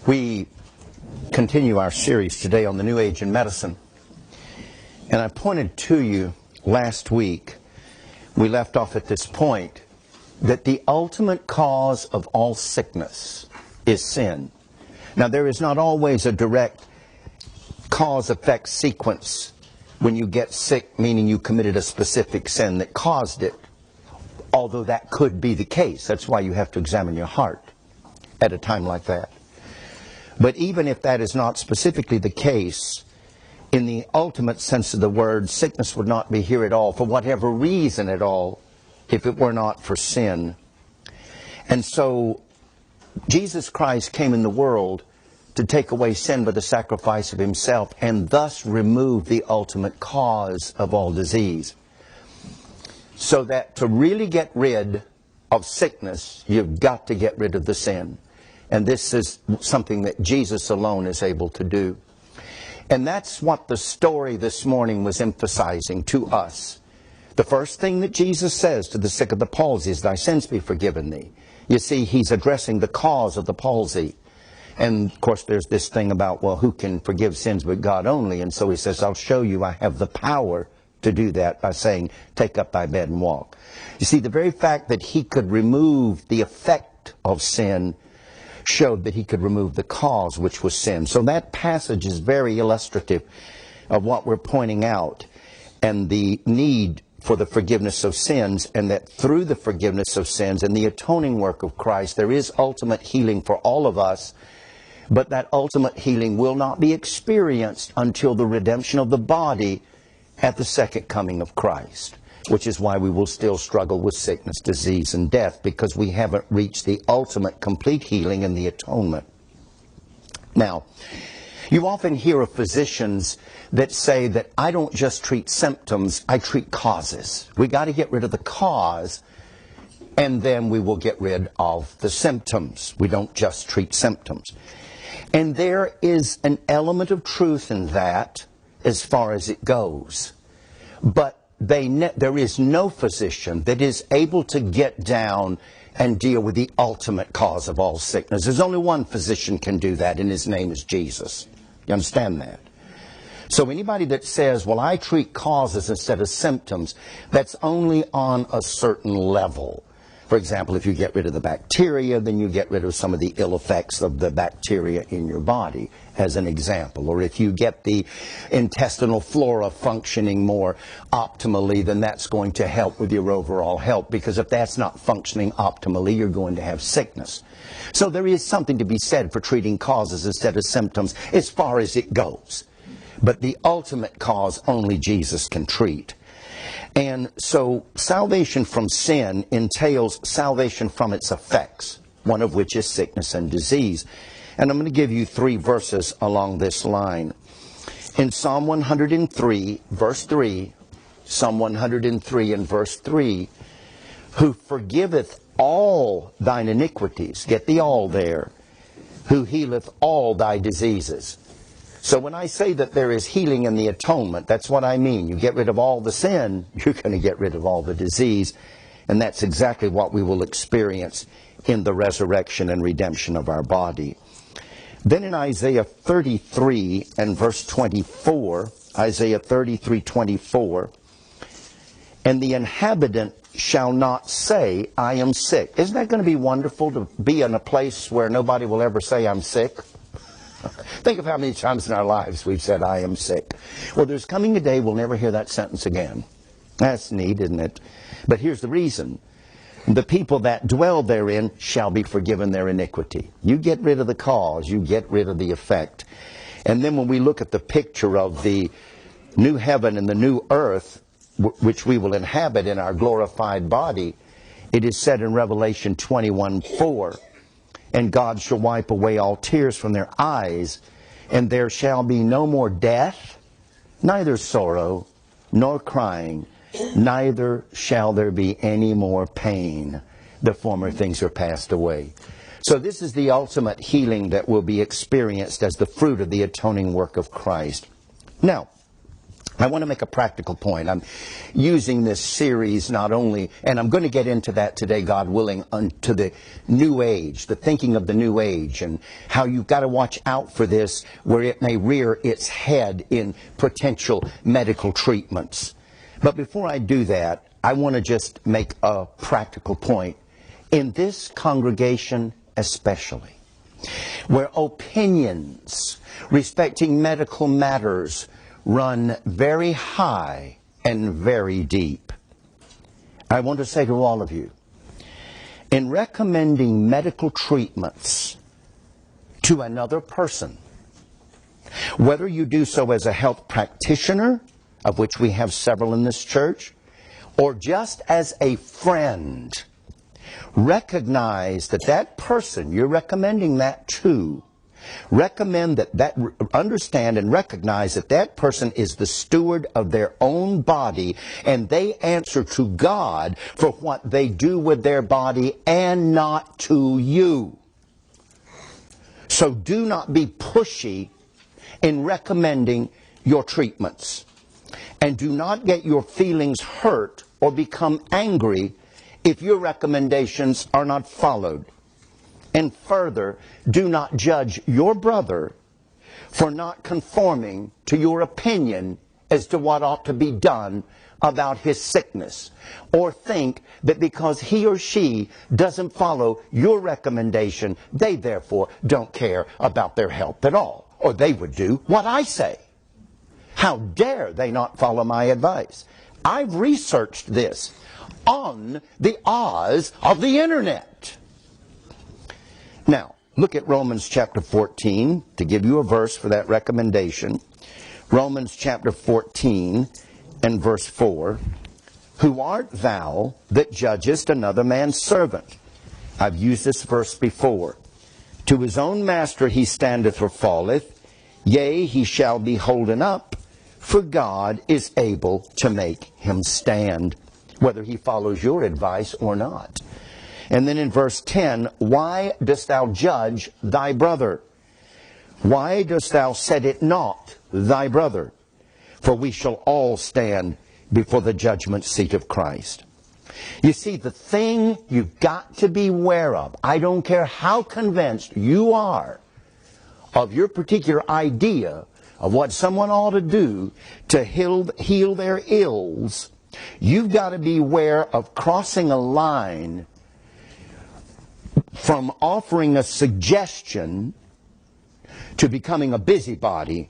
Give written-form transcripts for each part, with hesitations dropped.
We continue our series today on the New Age in Medicine. And I pointed to you last week, we left off at this point, that the ultimate cause of all sickness is sin. Now, there is not always a direct cause-effect sequence when you get sick, meaning you committed a specific sin that caused it, although that could be the case. That's why you have to examine your heart at a time like that. But even if that is not specifically the case, in the ultimate sense of the word, sickness would not be here at all, for whatever reason at all, if it were not for sin. And so, Jesus Christ came in the world to take away sin by the sacrifice of himself, and thus remove the ultimate cause of all disease. So that to really get rid of sickness, you've got to get rid of the sin. And this is something that Jesus alone is able to do. And that's what the story this morning was emphasizing to us. The first thing that Jesus says to the sick of the palsy is, "Thy sins be forgiven thee." You see, he's addressing the cause of the palsy. And of course there's this thing about, well, who can forgive sins but God only? And so he says, I'll show you I have the power to do that by saying, take up thy bed and walk. You see, the very fact that he could remove the effect of sin showed that he could remove the cause, which was sin. So that passage is very illustrative of what we're pointing out, and the need for the forgiveness of sins, and that through the forgiveness of sins and the atoning work of Christ, there is ultimate healing for all of us. But that ultimate healing will not be experienced until the redemption of the body at the second coming of Christ, which is why we will still struggle with sickness, disease, and death, because we haven't reached the ultimate complete healing and the atonement. Now, you often hear of physicians that say that I don't just treat symptoms, I treat causes. We got to get rid of the cause, and then we will get rid of the symptoms. We don't just treat symptoms. And there is an element of truth in that as far as it goes. But there is no physician that is able to get down and deal with the ultimate cause of all sickness. There's only one physician can do that, and his name is Jesus. You understand that? So anybody that says, well, I treat causes instead of symptoms, that's only on a certain level. For example, if you get rid of the bacteria, then you get rid of some of the ill effects of the bacteria in your body, as an example. Or if you get the intestinal flora functioning more optimally, then that's going to help with your overall health. Because if that's not functioning optimally, you're going to have sickness. So there is something to be said for treating causes instead of symptoms as far as it goes. But the ultimate cause only Jesus can treat. And so salvation from sin entails salvation from its effects, one of which is sickness and disease. And I'm going to give you 3 verses along this line. In Psalm 103, verse 3, Psalm 103 and verse 3, who forgiveth all thine iniquities, get the all there, who healeth all thy diseases. So when I say that there is healing in the atonement, that's what I mean. You get rid of all the sin, you're going to get rid of all the disease. And that's exactly what we will experience in the resurrection and redemption of our body. Then in Isaiah 33 and verse 24, Isaiah 33:24, and the inhabitant shall not say, I am sick. Isn't that going to be wonderful to be in a place where nobody will ever say I'm sick? Think of how many times in our lives we've said, I am sick. Well, there's coming a day we'll never hear that sentence again. That's neat, isn't it? But here's the reason. The people that dwell therein shall be forgiven their iniquity. You get rid of the cause, you get rid of the effect. And then when we look at the picture of the new heaven and the new earth, which we will inhabit in our glorified body, it is said in Revelation 21:4, and God shall wipe away all tears from their eyes, and there shall be no more death, neither sorrow, nor crying, neither shall there be any more pain. The former things are passed away. So this is the ultimate healing that will be experienced as the fruit of the atoning work of Christ. Now, I want to make a practical point. I'm using this series not only, and I'm going to get into that today, God willing, to the New Age, the thinking of the New Age, and how you've got to watch out for this, where it may rear its head in potential medical treatments. But before I do that, I want to just make a practical point. In this congregation especially, where opinions respecting medical matters run very high and very deep, I want to say to all of you, in recommending medical treatments to another person, whether you do so as a health practitioner, of which we have several in this church, or just as a friend, recognize that that person you're recommending that to, understand and recognize that that person is the steward of their own body, and they answer to God for what they do with their body and not to you. So do not be pushy in recommending your treatments. And do not get your feelings hurt or become angry if your recommendations are not followed. And further, do not judge your brother for not conforming to your opinion as to what ought to be done about his sickness, or think that because he or she doesn't follow your recommendation, they therefore don't care about their health at all, or they would do what I say. How dare they not follow my advice? I've researched this on the Oz of the Internet. Now, look at Romans chapter 14 to give you a verse for that recommendation. Romans chapter 14 and verse 4. Who art thou that judgest another man's servant? I've used this verse before. To his own master he standeth or falleth, yea, he shall be holden up, for God is able to make him stand, whether he follows your advice or not. And then in verse 10, why dost thou judge thy brother? Why dost thou set it not thy brother? For we shall all stand before the judgment seat of Christ. You see, the thing you've got to be aware of, I don't care how convinced you are of your particular idea of what someone ought to do to heal their ills, you've got to be aware of crossing a line from offering a suggestion to becoming a busybody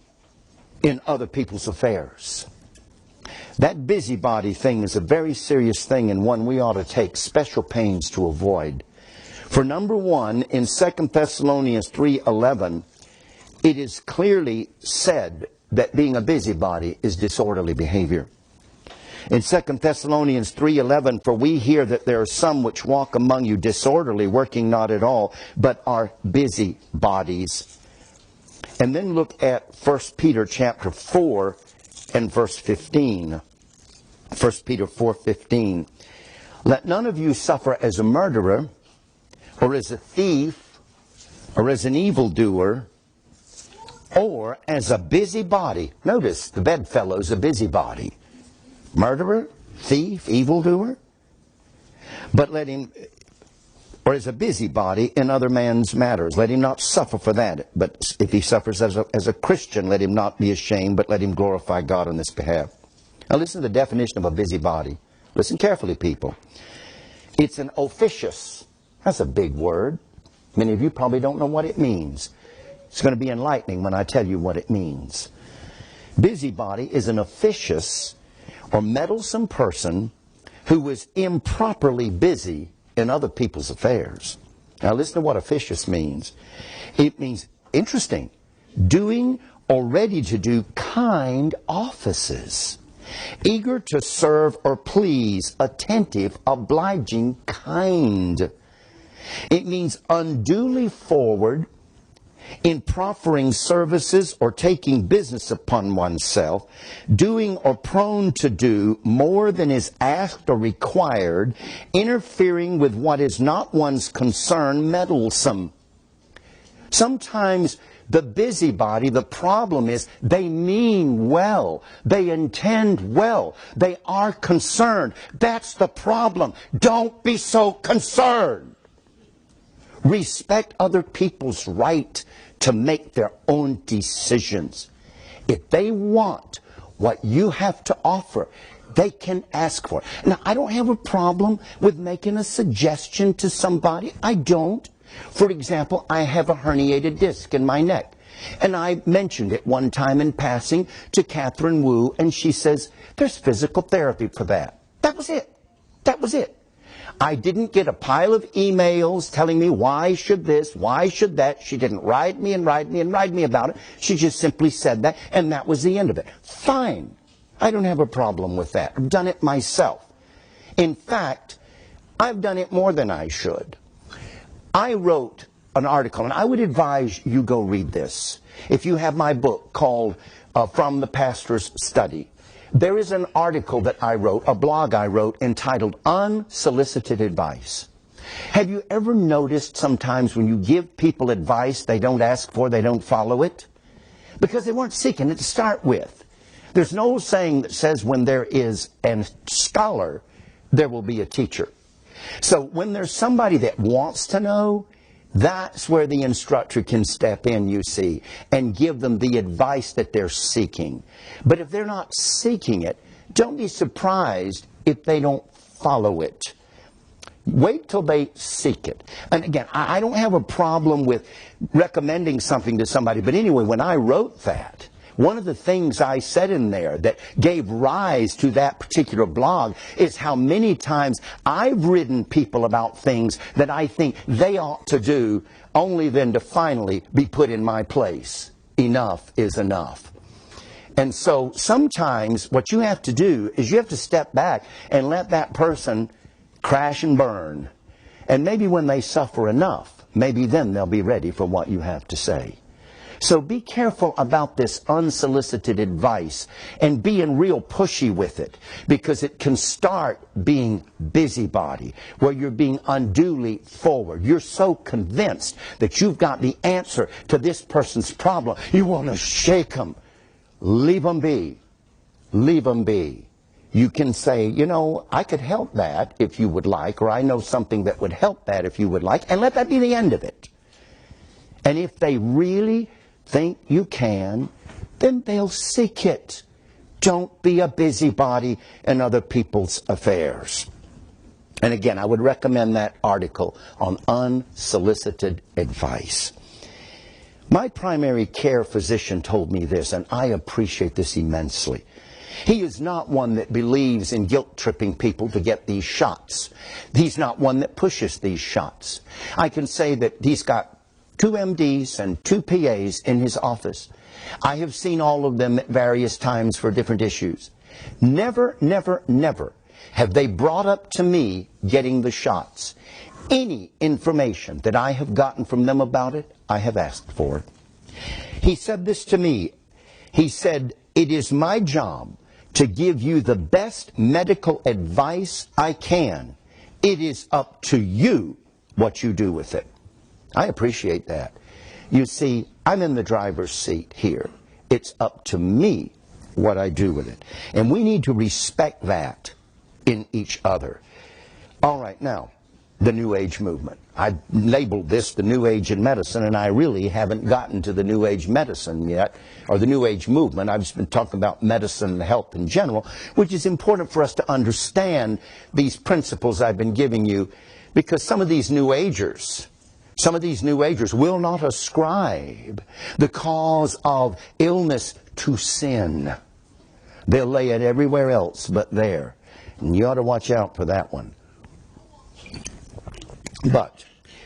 in other people's affairs. That busybody thing is a very serious thing, and one we ought to take special pains to avoid. For number one, in 2 Thessalonians 3:11, it is clearly said that being a busybody is disorderly behavior. In 2 Thessalonians 3:11, for we hear that there are some which walk among you disorderly, working not at all, but are busybodies. And then look at 1 Peter chapter 4 and verse 15. 1 Peter 4:15. Let none of you suffer as a murderer, or as a thief, or as an evildoer, or as a busybody. Notice, the bedfellow's a busybody. Murderer, thief, evildoer. But let him, or as a busybody in other man's matters. Let him not suffer for that. But if he suffers as a Christian, let him not be ashamed, but let him glorify God on this behalf. Now listen to the definition of a busybody. Listen carefully, people. It's an officious. That's a big word. Many of you probably don't know what it means. It's going to be enlightening when I tell you what it means. Busybody is an officious or meddlesome person who is improperly busy in other people's affairs. Now listen to what officious means. It means, interesting, doing or ready to do kind offices, eager to serve or please, attentive, obliging, kind. It means unduly forward in proffering services or taking business upon oneself, doing or prone to do more than is asked or required, interfering with what is not one's concern, meddlesome. Sometimes The busybody, the problem is they mean well. They intend well. They are concerned. That's the problem. Don't be so concerned. Respect other people's right to make their own decisions. If they want what you have to offer, they can ask for it. Now, I don't have a problem with making a suggestion to somebody. I don't. For example, I have a herniated disc in my neck. And I mentioned it one time in passing to Catherine Wu, and she says, there's physical therapy for that. That was it. That was it. I didn't get a pile of emails telling me why should this, why should that. She didn't write me about it. She just simply said that, and that was the end of it. Fine. I don't have a problem with that. I've done it myself. In fact, I've done it more than I should. I wrote an article, and I would advise you go read this. If you have my book called From the Pastor's Study, there is an article that I wrote, a blog I wrote, entitled Unsolicited Advice. Have you ever noticed sometimes when you give people advice they don't ask for, they don't follow it? Because they weren't seeking it to start with. There's an old saying that says when there is a scholar, there will be a teacher. So when there's somebody that wants to know, that's where the instructor can step in, you see, and give them the advice that they're seeking. But if they're not seeking it, don't be surprised if they don't follow it. Wait till they seek it. And again, I don't have a problem with recommending something to somebody, but anyway, when I wrote that, one of the things I said in there that gave rise to that particular blog is how many times I've written people about things that I think they ought to do, only then to finally be put in my place. Enough is enough. And so sometimes what you have to do is you have to step back and let that person crash and burn. And maybe when they suffer enough, maybe then they'll be ready for what you have to say. So be careful about this unsolicited advice and being real pushy with it, because it can start being busybody, where you're being unduly forward. You're so convinced that you've got the answer to this person's problem. You want to shake them. Leave them be. Leave them be. You can say, you know, I could help that if you would like, or I know something that would help that if you would like, and let that be the end of it. And if they really think you can, then they'll seek it. Don't be a busybody in other people's affairs. And again, I would recommend that article on unsolicited advice. My primary care physician told me this, and I appreciate this immensely. He is not one that believes in guilt-tripping people to get these shots. He's not one that pushes these shots. I can say that he's got 2 MDs and 2 PAs in his office. I have seen all of them at various times for different issues. Never, never, never have they brought up to me getting the shots. Any information that I have gotten from them about it, I have asked for. He said this to me. He said, "It is my job to give you the best medical advice I can. It is up to you what you do with it." I appreciate that. You see, I'm in the driver's seat here. It's up to me what I do with it. And we need to respect that in each other. All right, now, the New Age movement. I labeled this the New Age in medicine, and I really haven't gotten to the New Age medicine yet, or the New Age movement. I've just been talking about medicine and health in general, which is important for us to understand these principles I've been giving you, because some of these New Agers will not ascribe the cause of illness to sin. They'll lay it everywhere else but there. And you ought to watch out for that one. But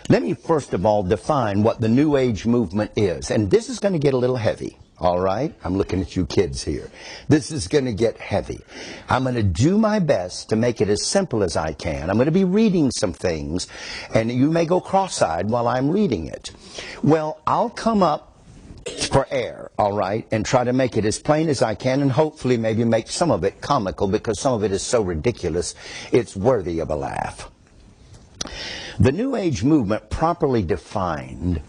let me first of all define what the New Age movement is. And this is going to get a little heavy. All right? I'm looking at you kids here. This is going to get heavy. I'm going to do my best to make it as simple as I can. I'm going to be reading some things, and you may go cross-eyed while I'm reading it. Well, I'll come up for air, all right, and try to make it as plain as I can, and hopefully maybe make some of it comical, because some of it is so ridiculous, it's worthy of a laugh. The New Age movement, properly defined,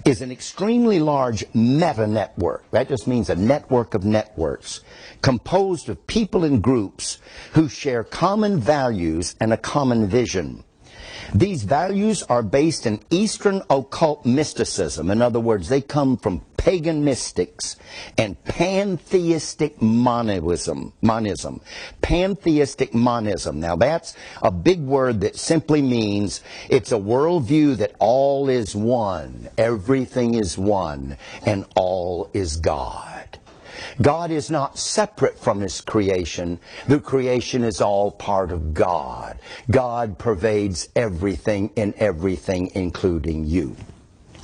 is an extremely large meta-network. That just means a network of networks composed of people and groups who share common values and a common vision. These values are based in Eastern occult mysticism. In other words, they come from pagan mystics and pantheistic monism. Pantheistic monism. Now that's a big word that simply means it's a worldview that all is one, everything is one, and all is God. God is not separate from His creation. The creation is all part of God. God pervades everything in everything, including you.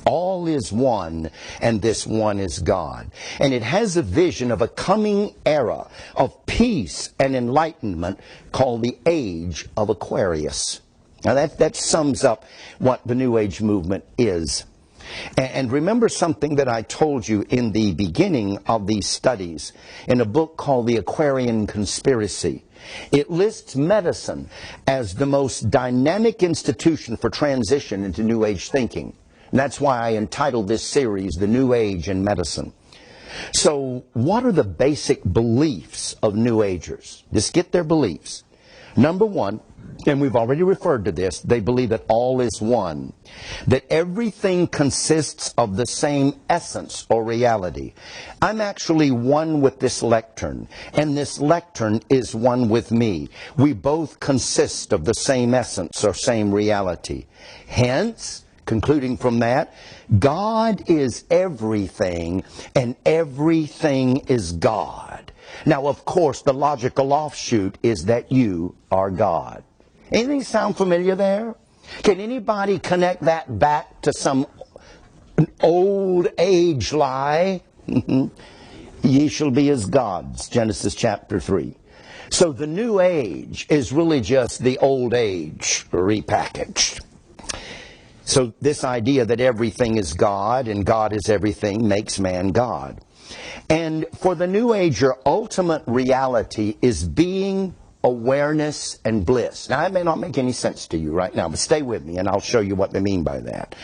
All is one, and this one is God. And it has a vision of a coming era of peace and enlightenment called the Age of Aquarius. Now that sums up what the New Age movement is. And remember something that I told you in the beginning of these studies in a book called The Aquarian Conspiracy. It lists medicine as the most dynamic institution for transition into New Age thinking. And that's why I entitled this series, The New Age in Medicine. So what are the basic beliefs of New Agers? Just get their beliefs. Number one, and we've already referred to this, they believe that all is one. That everything consists of the same essence or reality. I'm actually one with this lectern, and this lectern is one with me. We both consist of the same essence or same reality. Hence, concluding from that, God is everything, and everything is God. Now, of course, the logical offshoot is that you are God. Anything sound familiar there? Can anybody connect that back to some old age lie? Ye shall be as gods, Genesis chapter 3. So the New Age is really just the old age repackaged. So this idea that everything is God and God is everything makes man God. And for the New Ager, ultimate reality is being, awareness, and bliss. Now, that may not make any sense to you right now, but stay with me and I'll show you what they mean by that.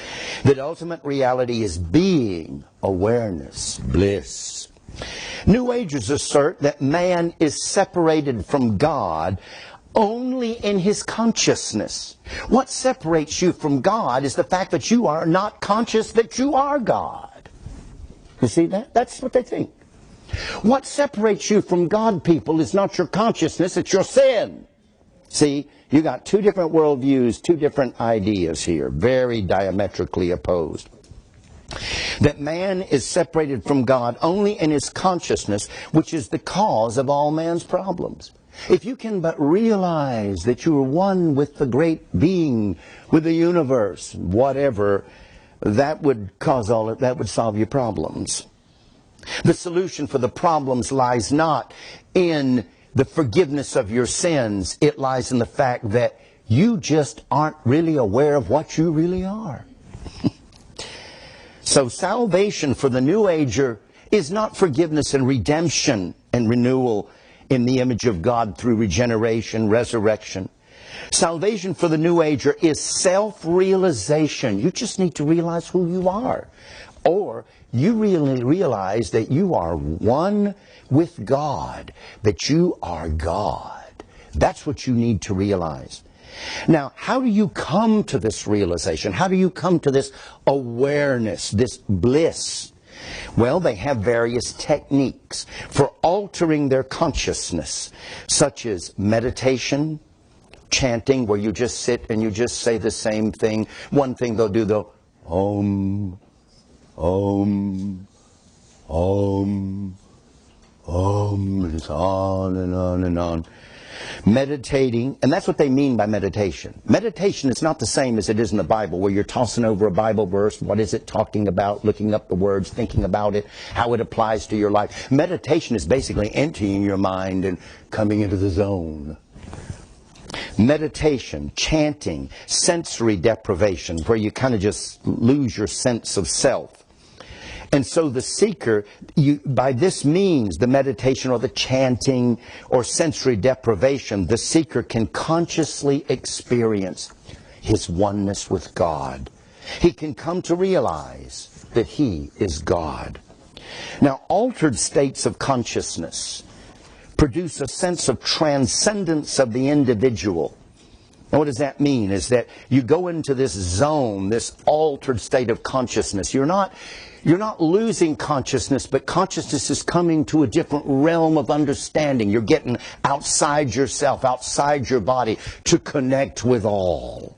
That ultimate reality is being, awareness, bliss. New Agers assert that man is separated from God only in his consciousness. What separates you from God is the fact that you are not conscious that you are God. You see that? That's what they think. What separates you from God, people, is not your consciousness, it's your sin. See, you got two different worldviews, two different ideas here, very diametrically opposed. That man is separated from God only in his consciousness, which is the cause of all man's problems. If you can but realize that you are one with the great being, with the universe, whatever, that would solve your problems. The solution for the problems lies not in the forgiveness of your sins. It lies in the fact that you just aren't really aware of what you really are. So salvation for the New Ager is not forgiveness and redemption and renewal in the image of God through regeneration, resurrection. Salvation for the New Ager is self-realization. You just need to realize who you are. Or you really realize that you are one with God, that you are God. That's what you need to realize. Now, how do you come to this realization? How do you come to this awareness, this bliss? Well, they have various techniques for altering their consciousness, such as meditation, chanting, where you just sit and you just say the same thing. One thing they'll do, they'll Om, Om, Om, Om, and it's on and on and on. Meditating, and that's what they mean by meditation. Meditation is not the same as it is in the Bible, where you're tossing over a Bible verse, what is it talking about, looking up the words, thinking about it, how it applies to your life. Meditation is basically emptying your mind and coming into the zone. Meditation, chanting, sensory deprivation, where you kind of just lose your sense of self. And so the seeker, by this means, the meditation or the chanting or sensory deprivation, the seeker can consciously experience his oneness with God. He can come to realize that he is God. Now, altered states of consciousness produce a sense of transcendence of the individual. Now, what does that mean? Is that you go into this zone, this altered state of consciousness. You're not losing consciousness, but consciousness is coming to a different realm of understanding. You're getting outside yourself, outside your body, to connect with all.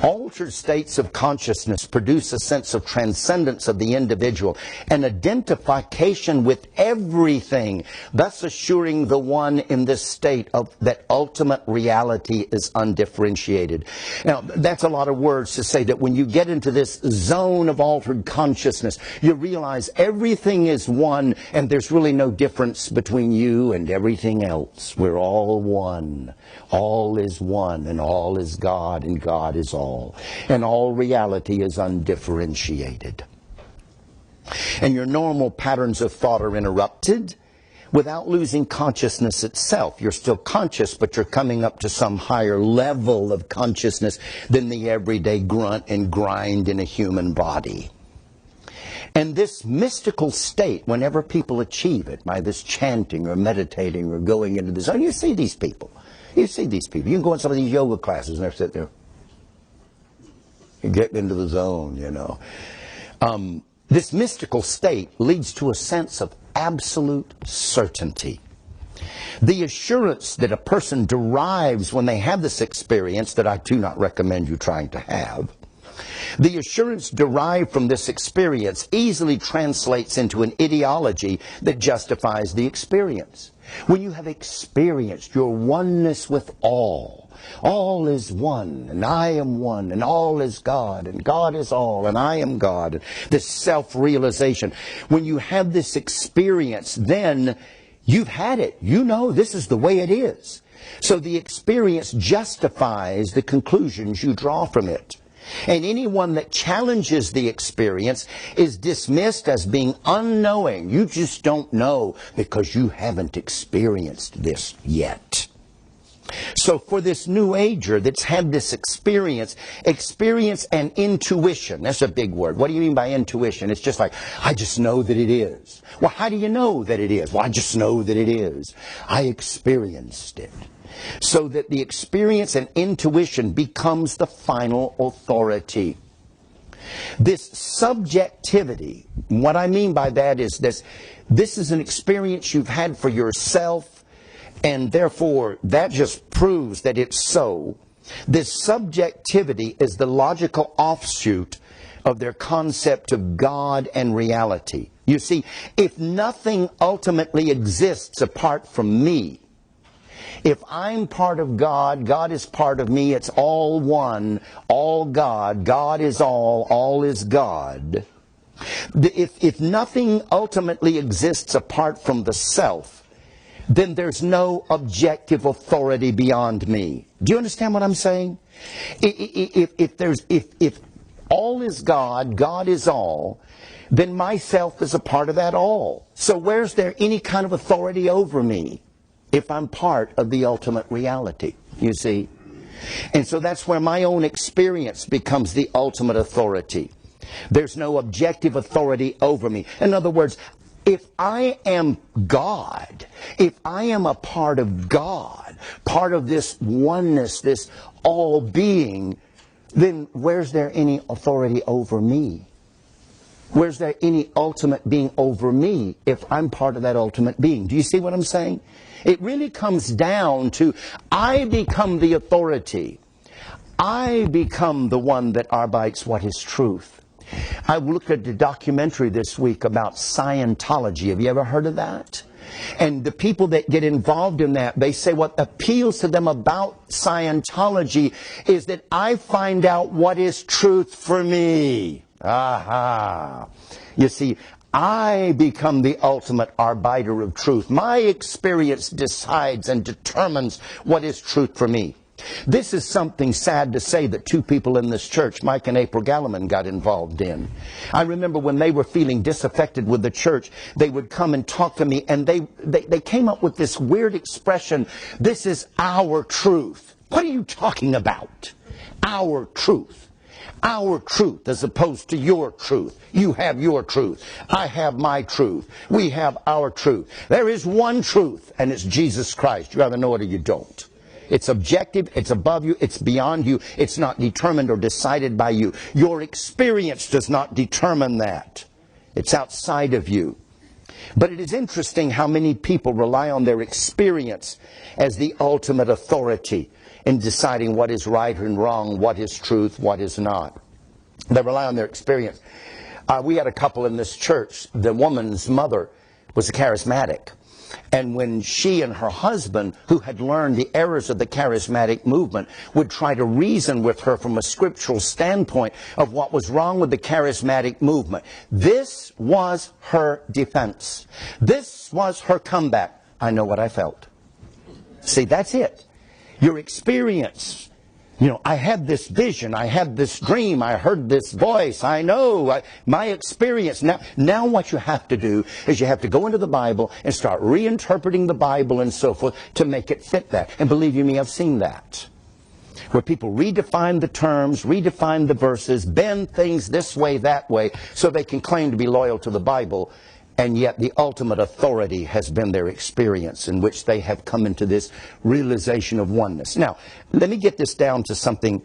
Altered states of consciousness produce a sense of transcendence of the individual, an identification with everything, thus assuring the one in this state of that ultimate reality is undifferentiated. Now, that's a lot of words to say that when you get into this zone of altered consciousness, you realize everything is one and there's really no difference between you and everything else. We're all one. All is one, and all is God, and God is all. And all reality is undifferentiated. And your normal patterns of thought are interrupted without losing consciousness itself. You're still conscious, but you're coming up to some higher level of consciousness than the everyday grunt and grind in a human body. And this mystical state, whenever people achieve it by this chanting or meditating or going into the zone, you see these people. You see these people. You can go in some of these yoga classes and they're sitting there. You're getting into the zone, you know. This mystical state leads to a sense of absolute certainty. The assurance that a person derives when they have this experience, that I do not recommend you trying to have, the assurance derived from this experience easily translates into an ideology that justifies the experience. When you have experienced your oneness with all is one, and I am one, and all is God, and God is all, and I am God, this self-realization. When you have this experience, then you've had it. You know this is the way it is. So the experience justifies the conclusions you draw from it. And anyone that challenges the experience is dismissed as being unknowing. You just don't know because you haven't experienced this yet. So for this New Ager that's had this experience and intuition, that's a big word. What do you mean by intuition? It's just like, I just know that it is. Well, how do you know that it is? Well, I just know that it is. I experienced it. So that the experience and intuition becomes the final authority. This subjectivity, what I mean by that is this is an experience you've had for yourself, and therefore that just proves that it's so. This subjectivity is the logical offshoot of their concept of God and reality. You see, if nothing ultimately exists apart from me, if I'm part of God, God is part of me, it's all one, all God, God is all is God. If nothing ultimately exists apart from the self, then there's no objective authority beyond me. Do you understand what I'm saying? If all is God, God is all, then myself is a part of that all. So where's there any kind of authority over me? If I'm part of the ultimate reality, you see. And so that's where my own experience becomes the ultimate authority. There's no objective authority over me. In other words, if I am God, if I am a part of God, part of this oneness, this all-being, then where's there any authority over me? Where's there any ultimate being over me if I'm part of that ultimate being? Do you see what I'm saying? It really comes down to, I become the authority. I become the one that arbites what is truth. I looked at a documentary this week about Scientology. Have you ever heard of that? And the people that get involved in that, they say what appeals to them about Scientology is that I find out what is truth for me. Aha. You see, I become the ultimate arbiter of truth. My experience decides and determines what is truth for me. This is something sad to say that two people in this church, Mike and April Galliman, got involved in. I remember when they were feeling disaffected with the church, they would come and talk to me, and they came up with this weird expression, this is our truth. What are you talking about? Our truth. Our truth as opposed to your truth. You have your truth. I have my truth. We have our truth. There is one truth, and it's Jesus Christ. You either know it or you don't. It's objective, it's above you, it's beyond you, it's not determined or decided by you. Your experience does not determine that. It's outside of you. But it is interesting how many people rely on their experience as the ultimate authority in deciding what is right and wrong, what is truth, what is not. They rely on their experience. We had a couple in this church. The woman's mother was a charismatic. And when she and her husband, who had learned the errors of the charismatic movement, would try to reason with her from a scriptural standpoint of what was wrong with the charismatic movement, this was her defense. This was her comeback. I know what I felt. See, that's it. Your experience. You know, I had this vision, I had this dream, I heard this voice, I know, my experience. Now what you have to do is you have to go into the Bible and start reinterpreting the Bible and so forth to make it fit that. And believe you me, I've seen that. Where people redefine the terms, redefine the verses, bend things this way, that way, so they can claim to be loyal to the Bible. And yet the ultimate authority has been their experience in which they have come into this realization of oneness. Now, let me get this down to something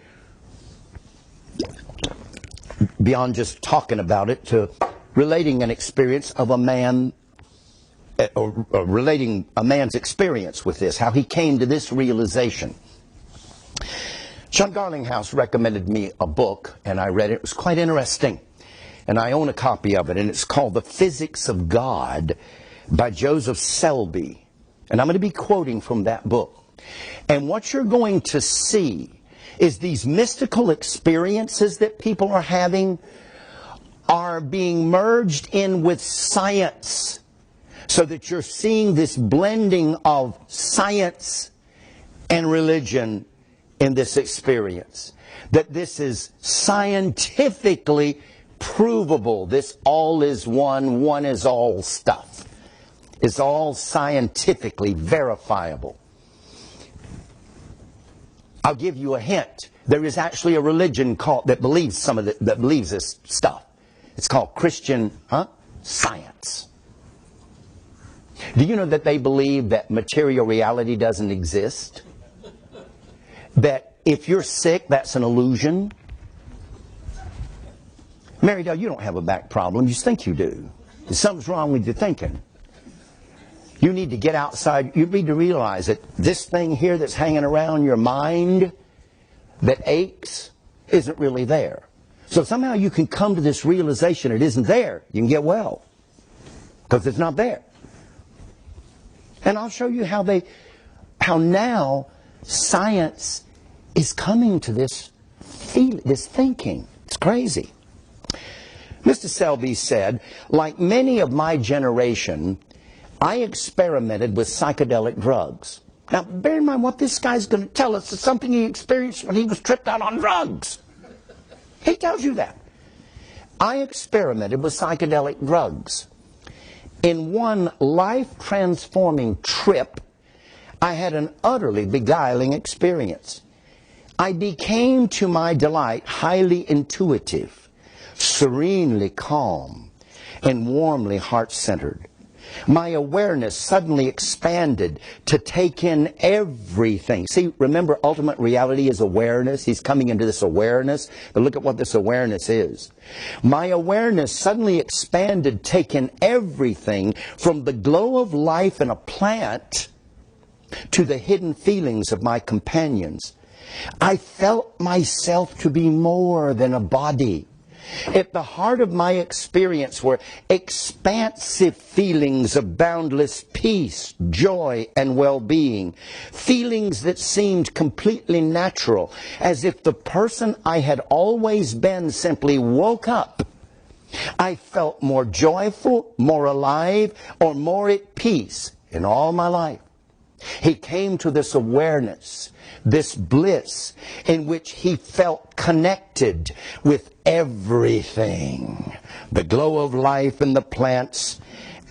beyond just talking about it, to relating an experience of a man, or relating a man's experience with this, how he came to this realization. John Garlinghouse recommended me a book, and I read it. It was quite interesting. And I own a copy of it, and it's called The Physics of God by Joseph Selby. And I'm going to be quoting from that book. And what you're going to see is these mystical experiences that people are having are being merged in with science, so that you're seeing this blending of science and religion in this experience. That this is scientifically provable. This all is one, one is all stuff. It's all scientifically verifiable. I'll give you a hint. There is actually a religion that believes that believes this stuff. It's called Christian Science. Do you know that they believe that material reality doesn't exist? That if you're sick, that's an illusion? Mary Dell, you don't have a back problem. You think you do. Something's wrong with your thinking. You need to get outside. You need to realize that this thing here that's hanging around your mind that aches isn't really there. So somehow you can come to this realization it isn't there. You can get well because it's not there. And I'll show you how now science is coming to this thinking. It's crazy. Mr. Selby said, like many of my generation, I experimented with psychedelic drugs. Now, bear in mind what this guy's going to tell us is something he experienced when he was tripped out on drugs. He tells you that. I experimented with psychedelic drugs. In one life-transforming trip, I had an utterly beguiling experience. I became, to my delight, highly intuitive, serenely calm, and warmly heart-centered. My awareness suddenly expanded to take in everything. See, remember, ultimate reality is awareness. He's coming into this awareness. But look at what this awareness is. My awareness suddenly expanded, taking everything from the glow of life in a plant to the hidden feelings of my companions. I felt myself to be more than a body. At the heart of my experience were expansive feelings of boundless peace, joy, and well-being. Feelings that seemed completely natural, as if the person I had always been simply woke up. I felt more joyful, more alive, or more at peace in all my life. He came to this awareness, this bliss, in which he felt connected with everything. The glow of life in the plants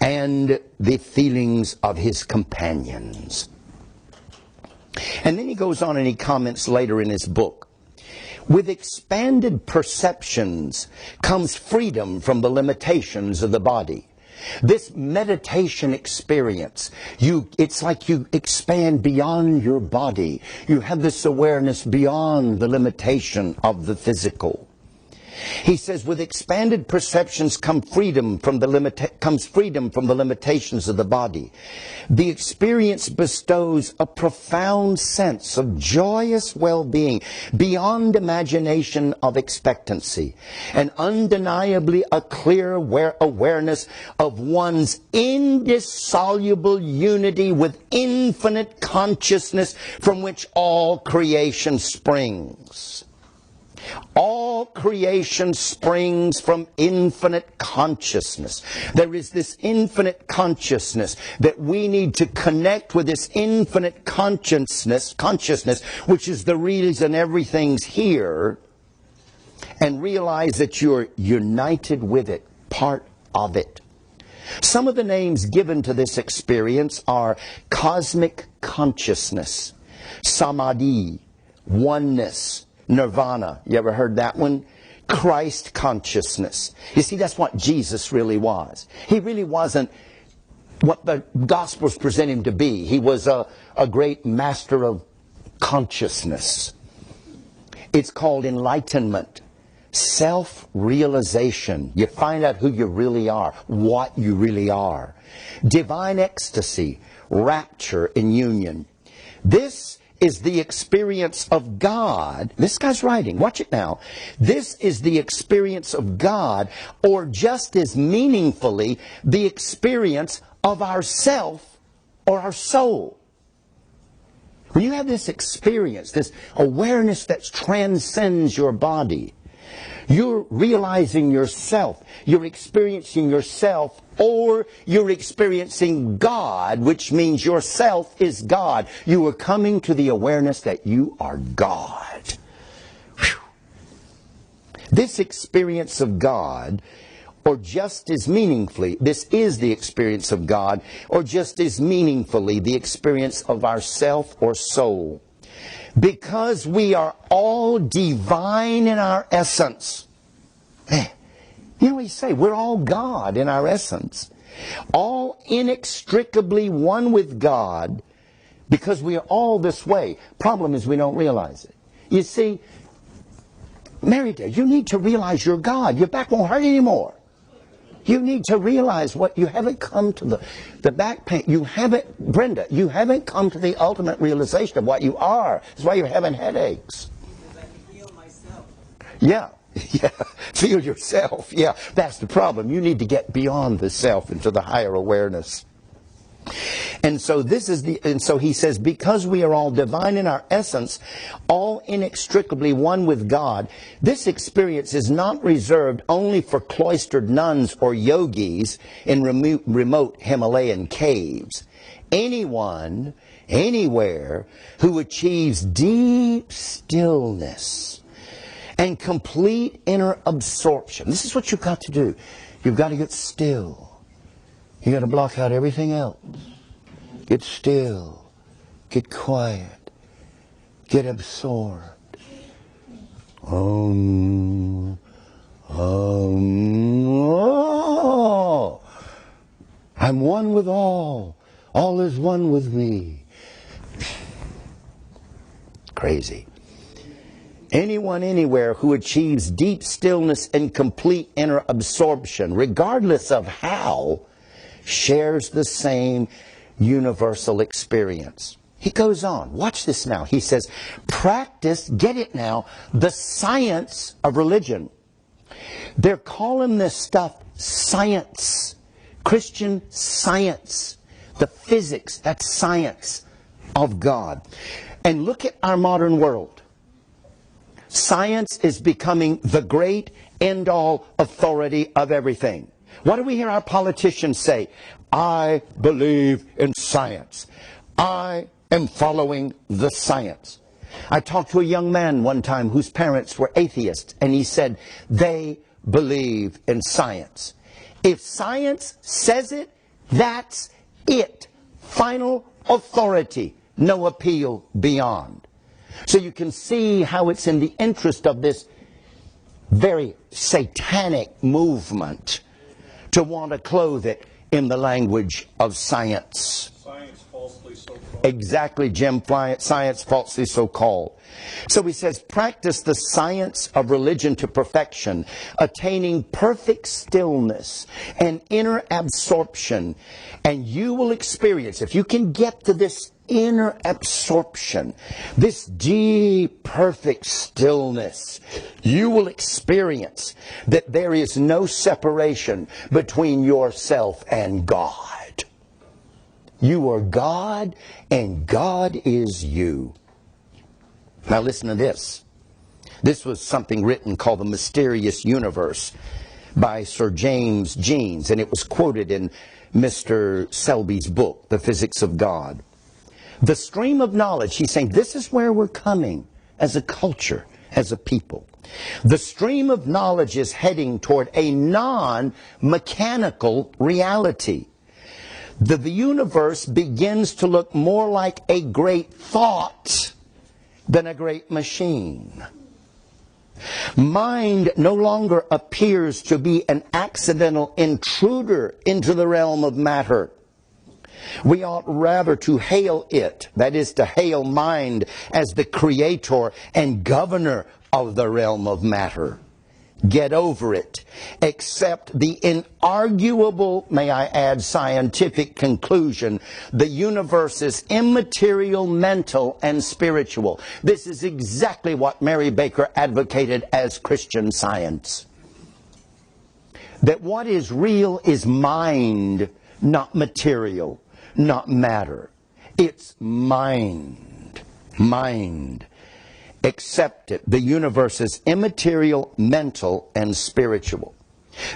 and the feelings of his companions. And then he goes on and he comments later in his book. With expanded perceptions comes freedom from the limitations of the body. This meditation experience, it's like you expand beyond your body. You have this awareness beyond the limitation of the physical. He says, with expanded perceptions comes freedom from the limitations of the body. The experience bestows a profound sense of joyous well-being beyond imagination of expectancy, and undeniably a clear awareness of one's indissoluble unity with infinite consciousness from which all creation springs. All creation springs from infinite consciousness. There is this infinite consciousness that we need to connect with, this infinite consciousness, which is the reason everything's here, and realize that you're united with it, part of it. Some of the names given to this experience are cosmic consciousness, samadhi, oneness, nirvana. You ever heard that one? Christ consciousness. You see, that's what Jesus really was. He really wasn't what the Gospels present him to be. He was a great master of consciousness. It's called enlightenment, self-realization. You find out who you really are, what you really are. Divine ecstasy, rapture in union. This is the experience of God. This guy's writing. Watch it now. This is the experience of God, or just as meaningfully, the experience of ourself or our soul. When you have this experience, this awareness that transcends your body, you're realizing yourself. You're experiencing yourself, or you're experiencing God, which means yourself is God. You are coming to the awareness that you are God. Whew. This experience of God, or just as meaningfully, this is the experience of God, or just as meaningfully, the experience of ourself or soul. Because we are all divine in our essence. You know what you say? We're all God in our essence. All inextricably one with God, because we are all this way. Problem is we don't realize it. You see, Mary dear, you need to realize you're God. Your back won't hurt anymore. You need to realize what you haven't come to the back pain. You haven't, Brenda, you haven't come to the ultimate realization of what you are. That's why you're having headaches. Because I can feel myself. Yeah. Yeah. Feel yourself. Yeah. That's the problem. You need to get beyond the self into the higher awareness. And so he says, because we are all divine in our essence, all inextricably one with God, this experience is not reserved only for cloistered nuns or yogis in remote Himalayan caves. Anyone, anywhere, who achieves deep stillness and complete inner absorption. This is what you've got to do. You've got to get still. You've got to block out everything else. Get still. Get quiet. Get absorbed. Oh. I'm one with all. All is one with me. Crazy. Anyone, anywhere who achieves deep stillness and complete inner absorption, regardless of how, shares the same universal experience. He goes on. Watch this now. He says, practice, get it now, the science of religion. They're calling this stuff science. Christian science. The physics, that's science of God. And look at our modern world. Science is becoming the great end-all authority of everything. What do we hear our politicians say? I believe in science. I am following the science. I talked to a young man one time whose parents were atheists, and he said they believe in science. If science says it, that's it. Final authority. No appeal beyond. So you can see how it's in the interest of this very satanic movement to want to clothe it in the language of science. Science falsely so called. Exactly, Jim. Science falsely so called. So he says, practice the science of religion to perfection, attaining perfect stillness and inner absorption. And you will experience, if you can get to this inner absorption, this deep, perfect stillness, you will experience that there is no separation between yourself and God. You are God, and God is you. Now listen to this. This was something written called The Mysterious Universe by Sir James Jeans, and it was quoted in Mr. Selby's book, The Physics of God. The stream of knowledge, he's saying, this is where we're coming as a culture, as a people. The stream of knowledge is heading toward a non-mechanical reality. The universe begins to look more like a great thought than a great machine. Mind no longer appears to be an accidental intruder into the realm of matter. We ought rather to hail it, that is to hail mind, as the creator and governor of the realm of matter. Get over it. Accept the inarguable, may I add, scientific conclusion. The universe is immaterial, mental, and spiritual. This is exactly what Mary Baker advocated as Christian Science. That what is real is mind, not material, not matter. It's mind. Mind. Accept it. The universe is immaterial, mental, and spiritual.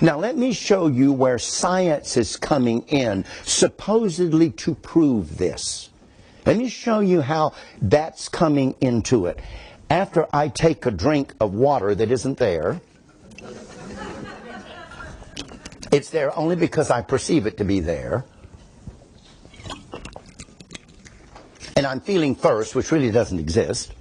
Now let me show you where science is coming in, supposedly to prove this. Let me show you how that's coming into it. After I take a drink of water that isn't there, it's there only because I perceive it to be there. And I'm feeling thirst, which really doesn't exist.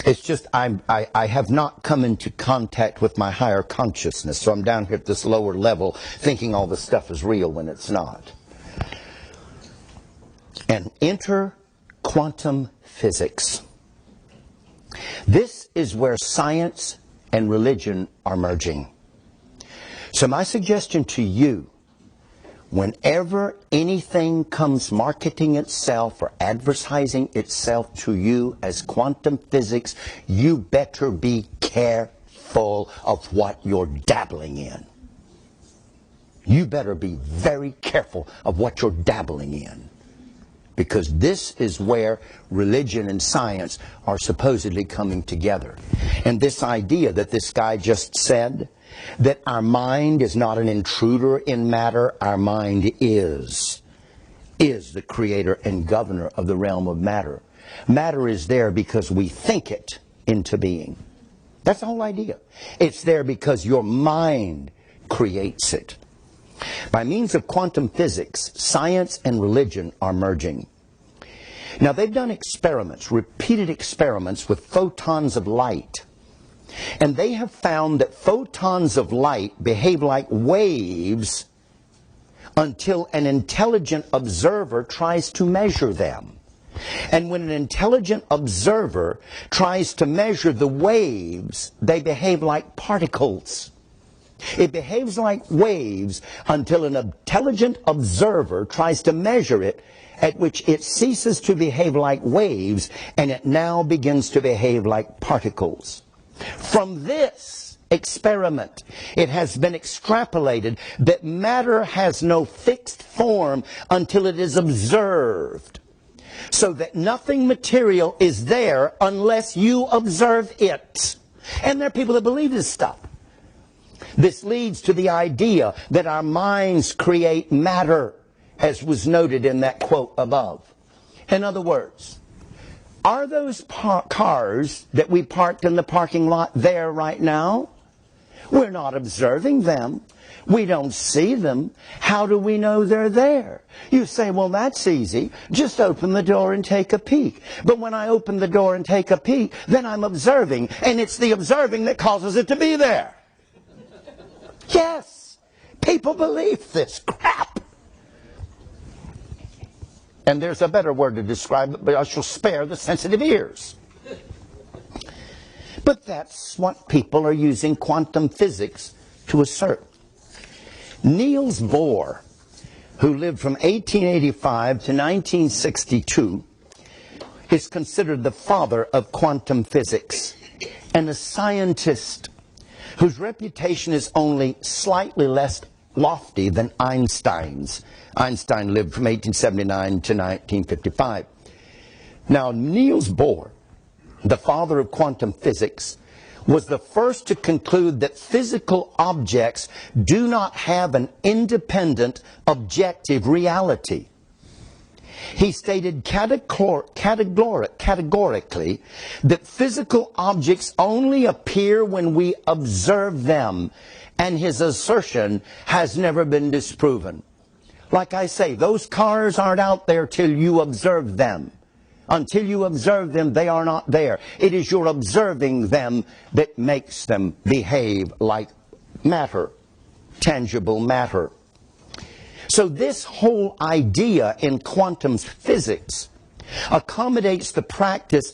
It's just I have not come into contact with my higher consciousness, so I'm down here at this lower level thinking all this stuff is real when it's not. And enter quantum physics. This is where science and religion are merging. So my suggestion to you, whenever anything comes marketing itself or advertising itself to you as quantum physics, you better be careful of what you're dabbling in. You better be very careful of what you're dabbling in. Because this is where religion and science are supposedly coming together. And this idea that this guy just said, that our mind is not an intruder in matter, our mind is the creator and governor of the realm of matter. Matter is there because we think it into being. That's the whole idea. It's there because your mind creates it. By means of quantum physics, science and religion are merging. Now they've done experiments, repeated experiments with photons of light. And they have found that photons of light behave like waves until an intelligent observer tries to measure them. And when an intelligent observer tries to measure the waves, they behave like particles. It behaves like waves until an intelligent observer tries to measure it, at which it ceases to behave like waves, and it now begins to behave like particles. From this experiment, it has been extrapolated that matter has no fixed form until it is observed. So that nothing material is there unless you observe it. And there are people that believe this stuff. This leads to the idea that our minds create matter, as was noted in that quote above. In other words, are those cars that we parked in the parking lot there right now? We're not observing them. We don't see them. How do we know they're there? You say, well, that's easy. Just open the door and take a peek. But when I open the door and take a peek, then I'm observing. And it's the observing that causes it to be there. Yes. People believe this crap. And there's a better word to describe it, but I shall spare the sensitive ears. But that's what people are using quantum physics to assert. Niels Bohr, who lived from 1885 to 1962, is considered the father of quantum physics and a scientist whose reputation is only slightly less lofty than Einstein's. Einstein lived from 1879 to 1955. Now, Niels Bohr, the father of quantum physics, was the first to conclude that physical objects do not have an independent, objective reality. He stated categorically that physical objects only appear when we observe them, and his assertion has never been disproven. Like I say, those cars aren't out there till you observe them. Until you observe them, they are not there. It is your observing them that makes them behave like matter, tangible matter. So this whole idea in quantum physics accommodates the practice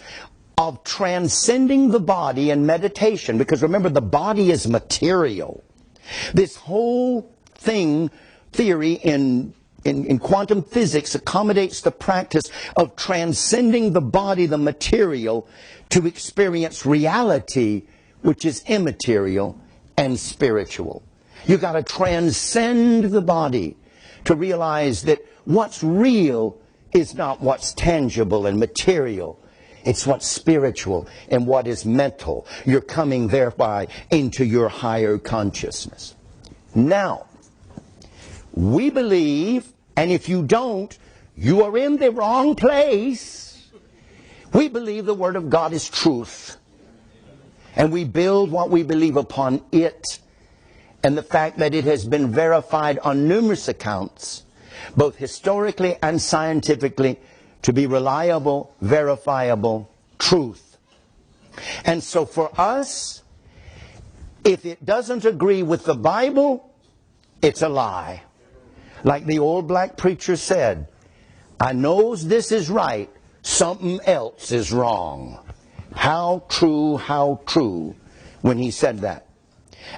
of transcending the body in meditation, because remember, the body is material. This whole theory in quantum physics accommodates the practice of transcending the body, the material, to experience reality, which is immaterial and spiritual. You've got to transcend the body to realize that what's real is not what's tangible and material. It's what's spiritual and what is mental. You're coming thereby into your higher consciousness. Now, we believe, and if you don't, you are in the wrong place. We believe the Word of God is truth. And we build what we believe upon it. And the fact that it has been verified on numerous accounts, both historically and scientifically, to be reliable, verifiable truth. And so for us, if it doesn't agree with the Bible, it's a lie. Like the old black preacher said, I knows this is right, something else is wrong. How true, when he said that.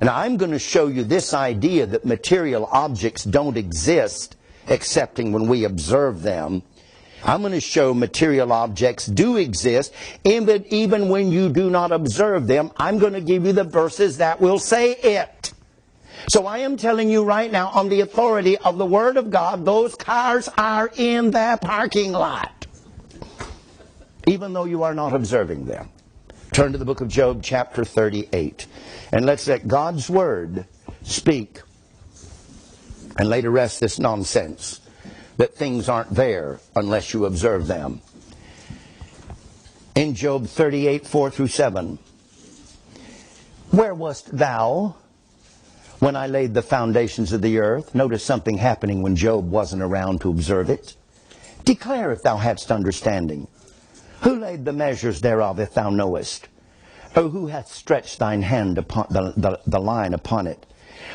And I'm going to show you this idea that material objects don't exist excepting when we observe them. I'm going to show material objects do exist even when you do not observe them. I'm going to give you the verses that will say it. So I am telling you right now, on the authority of the Word of God, those cars are in the parking lot, even though you are not observing them. Turn to the book of Job, chapter 38, and let's let God's Word speak and lay to rest this nonsense that things aren't there unless you observe them. In Job 38, 4 through 7, where wast thou when I laid the foundations of the earth? Notice something happening when Job wasn't around to observe it. Declare if thou hadst understanding. Who laid the measures thereof, if thou knowest? O who hath stretched thine hand upon the line upon it?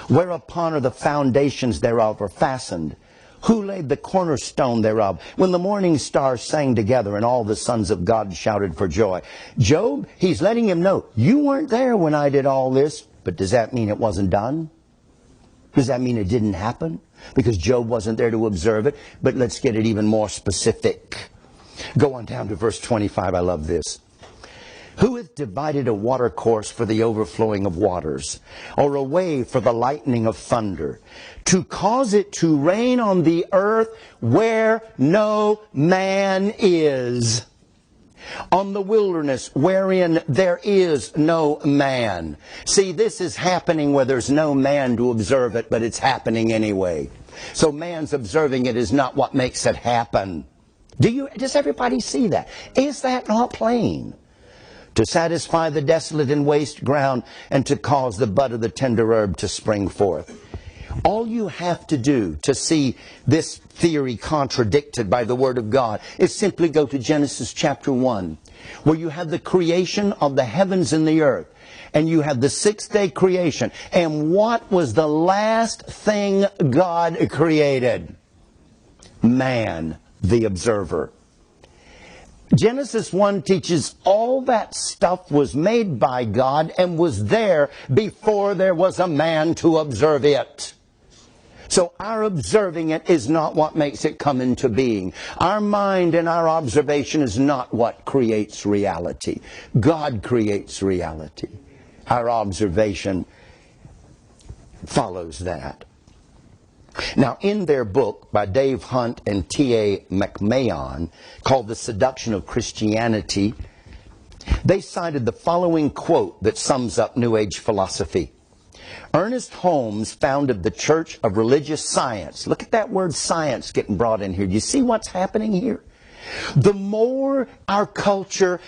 Whereupon are the foundations thereof are fastened? Who laid the cornerstone thereof? When the morning stars sang together and all the sons of God shouted for joy. Job, he's letting him know, you weren't there when I did all this. But does that mean it wasn't done? Does that mean it didn't happen? Because Job wasn't there to observe it. But let's get it even more specific. Go on down to verse 25. I love this. Who hath divided a watercourse for the overflowing of waters, or a way for the lightning of thunder, to cause it to rain on the earth where no man is, on the wilderness wherein there is no man? See, this is happening where there's no man to observe it, but it's happening anyway. So man's observing it is not what makes it happen. Does everybody see that? Is that not plain? to satisfy the desolate and waste ground, and to cause the bud of the tender herb to spring forth. All you have to do to see this theory contradicted by the Word of God is simply go to Genesis chapter 1, where you have the creation of the heavens and the earth, and you have the sixth-day creation. And what was the last thing God created? Man, the observer. Genesis 1 teaches all that stuff was made by God and was there before there was a man to observe it. So our observing it is not what makes it come into being. Our mind and our observation is not what creates reality. God creates reality. Our observation follows that. Now, in their book by Dave Hunt and T.A. McMahon, called The Seduction of Christianity, they cited the following quote that sums up New Age philosophy. Ernest Holmes founded the Church of Religious Science. Look at that word science getting brought in here. Do you see what's happening here? The more our culture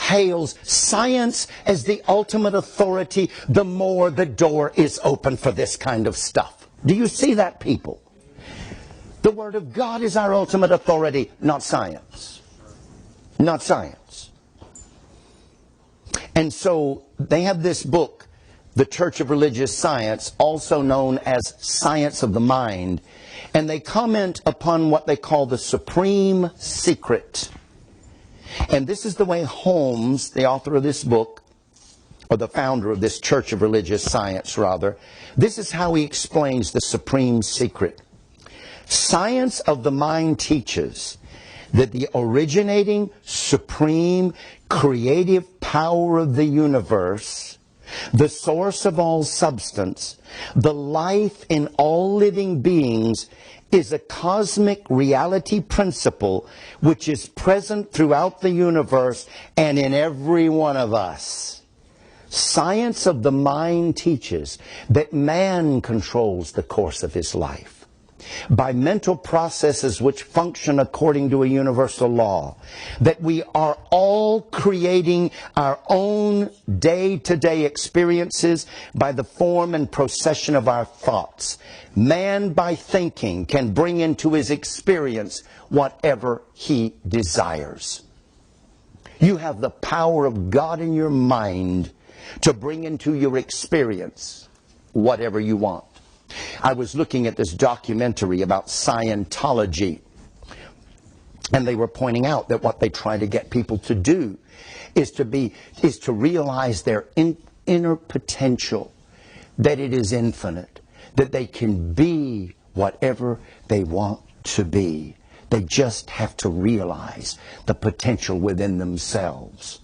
hails science as the ultimate authority, the more the door is open for this kind of stuff. Do you see that, people? The Word of God is our ultimate authority, not science. Not science. And so they have this book, The Church of Religious Science, also known as Science of the Mind, and they comment upon what they call the supreme secret. And this is the way Holmes, the author of this book, or the founder of this Church of Religious Science, rather, this is how he explains the supreme secret. Science of the mind teaches that the originating, supreme, creative power of the universe, the source of all substance, the life in all living beings, is a cosmic reality principle which is present throughout the universe and in every one of us. Science of the mind teaches that man controls the course of his life by mental processes which function according to a universal law, that we are all creating our own day-to-day experiences by the form and procession of our thoughts. Man, by thinking, can bring into his experience whatever he desires. You have the power of God in your mind to bring into your experience whatever you want. I was looking at this documentary about Scientology, and they were pointing out that what they try to get people to do is to realize their inner potential, that it is infinite, that they can be whatever they want to be. They just have to realize the potential within themselves.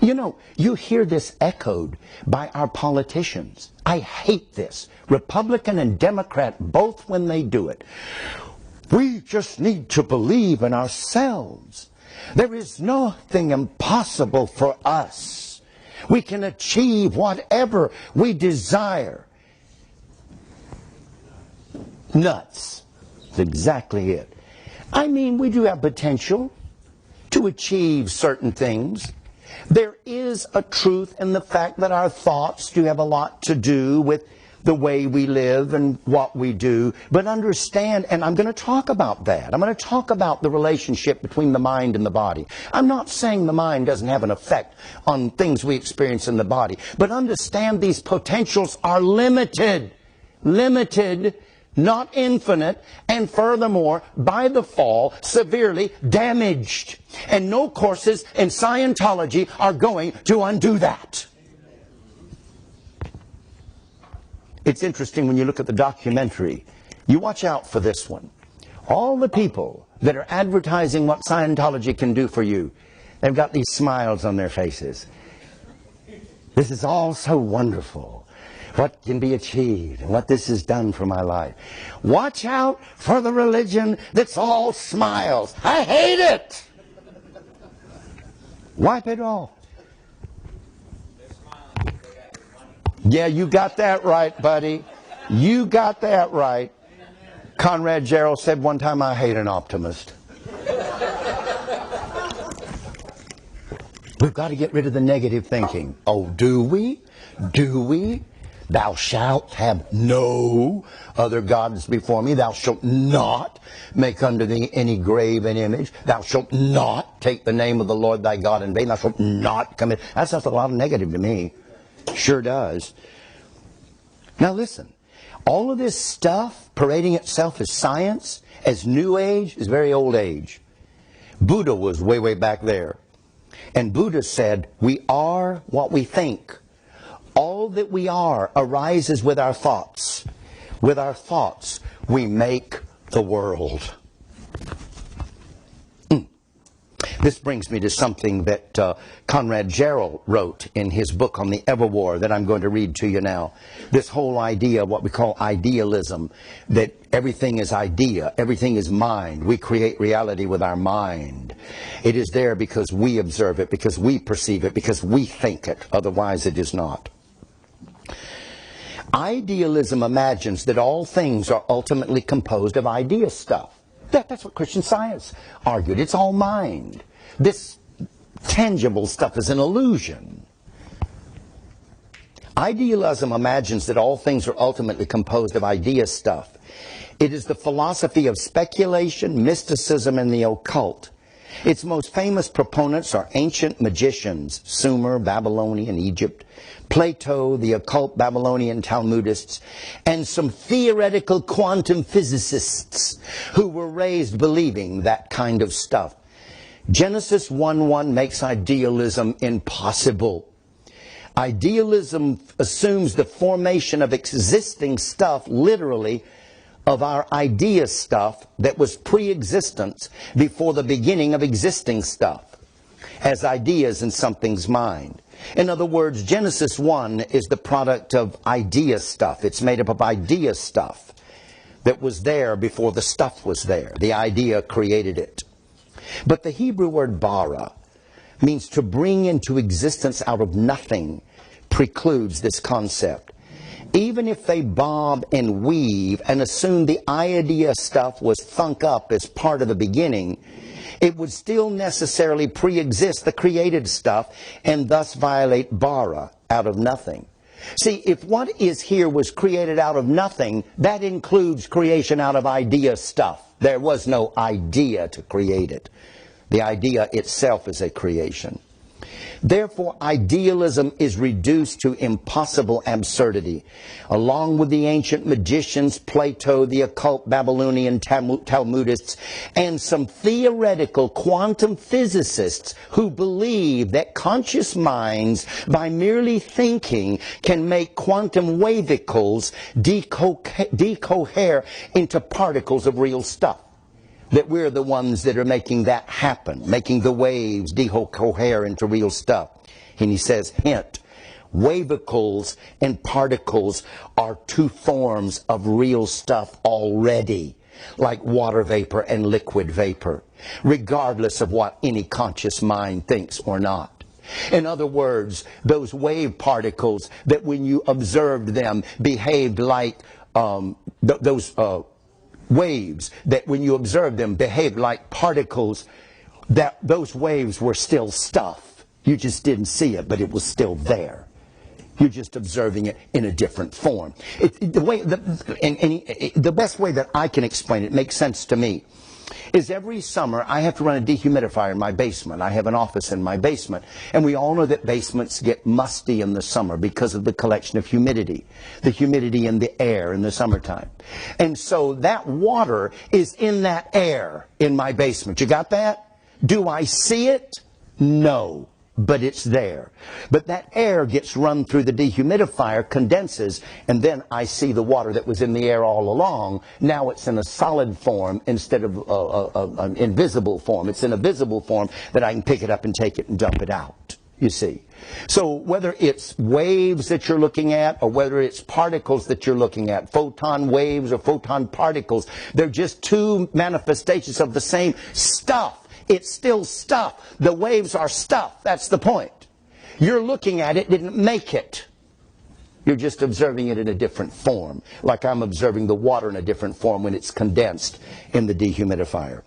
You know, you hear this echoed by our politicians. I hate this. Republican and Democrat, both when they do it. We just need to believe in ourselves. There is nothing impossible for us. We can achieve whatever we desire. Nuts. That's exactly it. I mean, we do have potential to achieve certain things. There is a truth in the fact that our thoughts do have a lot to do with the way we live and what we do. But understand, and I'm going to talk about that. I'm going to talk about the relationship between the mind and the body. I'm not saying the mind doesn't have an effect on things we experience in the body. But understand these potentials are limited. Limited, not infinite, and furthermore, by the fall, severely damaged. And no courses in Scientology are going to undo that. It's interesting when you look at the documentary. You watch out for this one. All the people that are advertising what Scientology can do for you, they've got these smiles on their faces. This is all so wonderful. What can be achieved and what this has done for my life. Watch out for the religion that's all smiles. I hate it. Wipe it off. Yeah, you got that right, buddy. You got that right. Conrad Gerald said one time, I hate an optimist. We've got to get rid of the negative thinking. Oh, do we? Do we? Thou shalt have no other gods before me. Thou shalt not make unto thee any graven image. Thou shalt not take the name of the Lord thy God in vain. Thou shalt not commit. That sounds a lot of negative to me. Sure does. Now listen. All of this stuff parading itself as science, as New Age, is very old age. Buddha was way, way back there. And Buddha said, we are what we think. All that we are arises with our thoughts. With our thoughts, we make the world. This brings me to something that Conrad Jarrell wrote in his book on the Everwar that I'm going to read to you now. This whole idea of what we call idealism, that everything is idea, everything is mind. We create reality with our mind. It is there because we observe it, because we perceive it, because we think it. Otherwise it is not. Idealism imagines that all things are ultimately composed of idea stuff. That's what Christian Science argued. It's all mind. This tangible stuff is an illusion. Idealism imagines that all things are ultimately composed of idea stuff. It is the philosophy of speculation, mysticism, and the occult. Its most famous proponents are ancient magicians, Sumer, Babylonian, Egypt, Plato, the occult Babylonian Talmudists, and some theoretical quantum physicists who were raised believing that kind of stuff. Genesis 1:1 makes idealism impossible. Idealism assumes the formation of existing stuff, literally, of our idea stuff that was pre-existence before the beginning of existing stuff, as ideas in something's mind. In other words, Genesis 1 is the product of idea stuff. It's made up of idea stuff that was there before the stuff was there. The idea created it. But the Hebrew word bara means to bring into existence out of nothing, precludes this concept. Even if they bob and weave and assume the idea stuff was thunk up as part of the beginning, it would still necessarily pre-exist the created stuff and thus violate bara, out of nothing. See, if what is here was created out of nothing, that includes creation out of idea stuff. There was no idea to create it. The idea itself is a creation. Therefore, idealism is reduced to impossible absurdity. Along with the ancient magicians, Plato, the occult Babylonian Talmudists, and some theoretical quantum physicists who believe that conscious minds, by merely thinking, can make quantum wavicles decohere into particles of real stuff. That we're the ones that are making that happen, making the waves decohere into real stuff. And he says, hint, wavicles and particles are two forms of real stuff already, like water vapor and liquid vapor, regardless of what any conscious mind thinks or not. In other words, those wave particles that when you observed them behaved like waves that when you observed them behaved like particles, that those waves were still stuff. You just didn't see it, but it was still there. You're just observing it in a different form. The best way that I can explain it, makes sense to me, is every summer I have to run a dehumidifier in my basement. I have an office in my basement. And we all know that basements get musty in the summer because of the collection of humidity. The humidity in the air in the summertime. And so that water is in that air in my basement. You got that? Do I see it? No. But it's there. But that air gets run through the dehumidifier, condenses, and then I see the water that was in the air all along. Now it's in a solid form instead of an invisible form. It's in a visible form that I can pick it up and take it and dump it out, you see. So whether it's waves that you're looking at or whether it's particles that you're looking at, photon waves or photon particles, they're just two manifestations of the same stuff. It's still stuff. The waves are stuff. That's the point. You're looking at it, didn't make it. You're just observing it in a different form. Like I'm observing the water in a different form when it's condensed in the dehumidifier.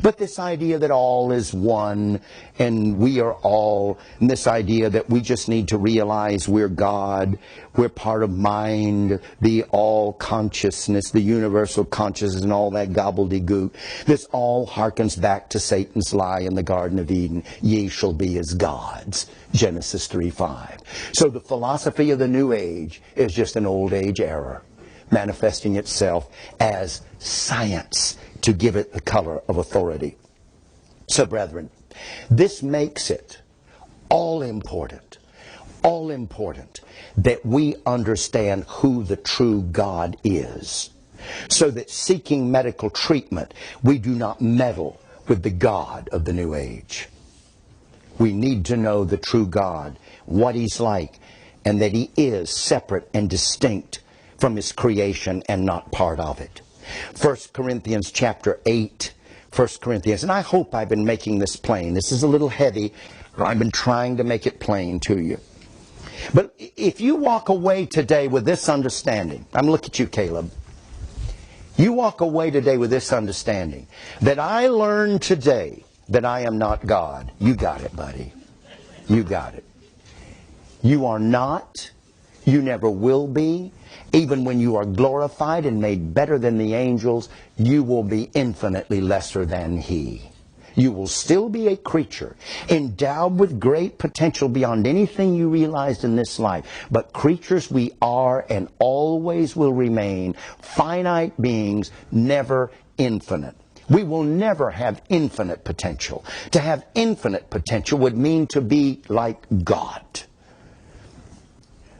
But this idea that all is one and we are all, and this idea that we just need to realize we're God, we're part of mind, the all consciousness, the universal consciousness and all that gobbledygook, this all harkens back to Satan's lie in the Garden of Eden. Ye shall be as gods. Genesis 3:5. So the philosophy of the New Age is just an old age error, manifesting itself as science to give it the color of authority. So, brethren, this makes it all important that we understand who the true God is, so that seeking medical treatment, we do not meddle with the God of the New Age. We need to know the true God, what He's like, and that He is separate and distinct from His creation and not part of it. 1 Corinthians chapter 8, 1 Corinthians, and I hope I've been making this plain. This is a little heavy, but I've been trying to make it plain to you. But if you walk away today with this understanding, I'm looking at you, Caleb. You walk away today with this understanding, that I learned today that I am not God. You got it, buddy. You got it. You are not. You never will be. Even when you are glorified and made better than the angels, you will be infinitely lesser than He. You will still be a creature, endowed with great potential beyond anything you realized in this life. But creatures we are and always will remain, finite beings, never infinite. We will never have infinite potential. To have infinite potential would mean to be like God.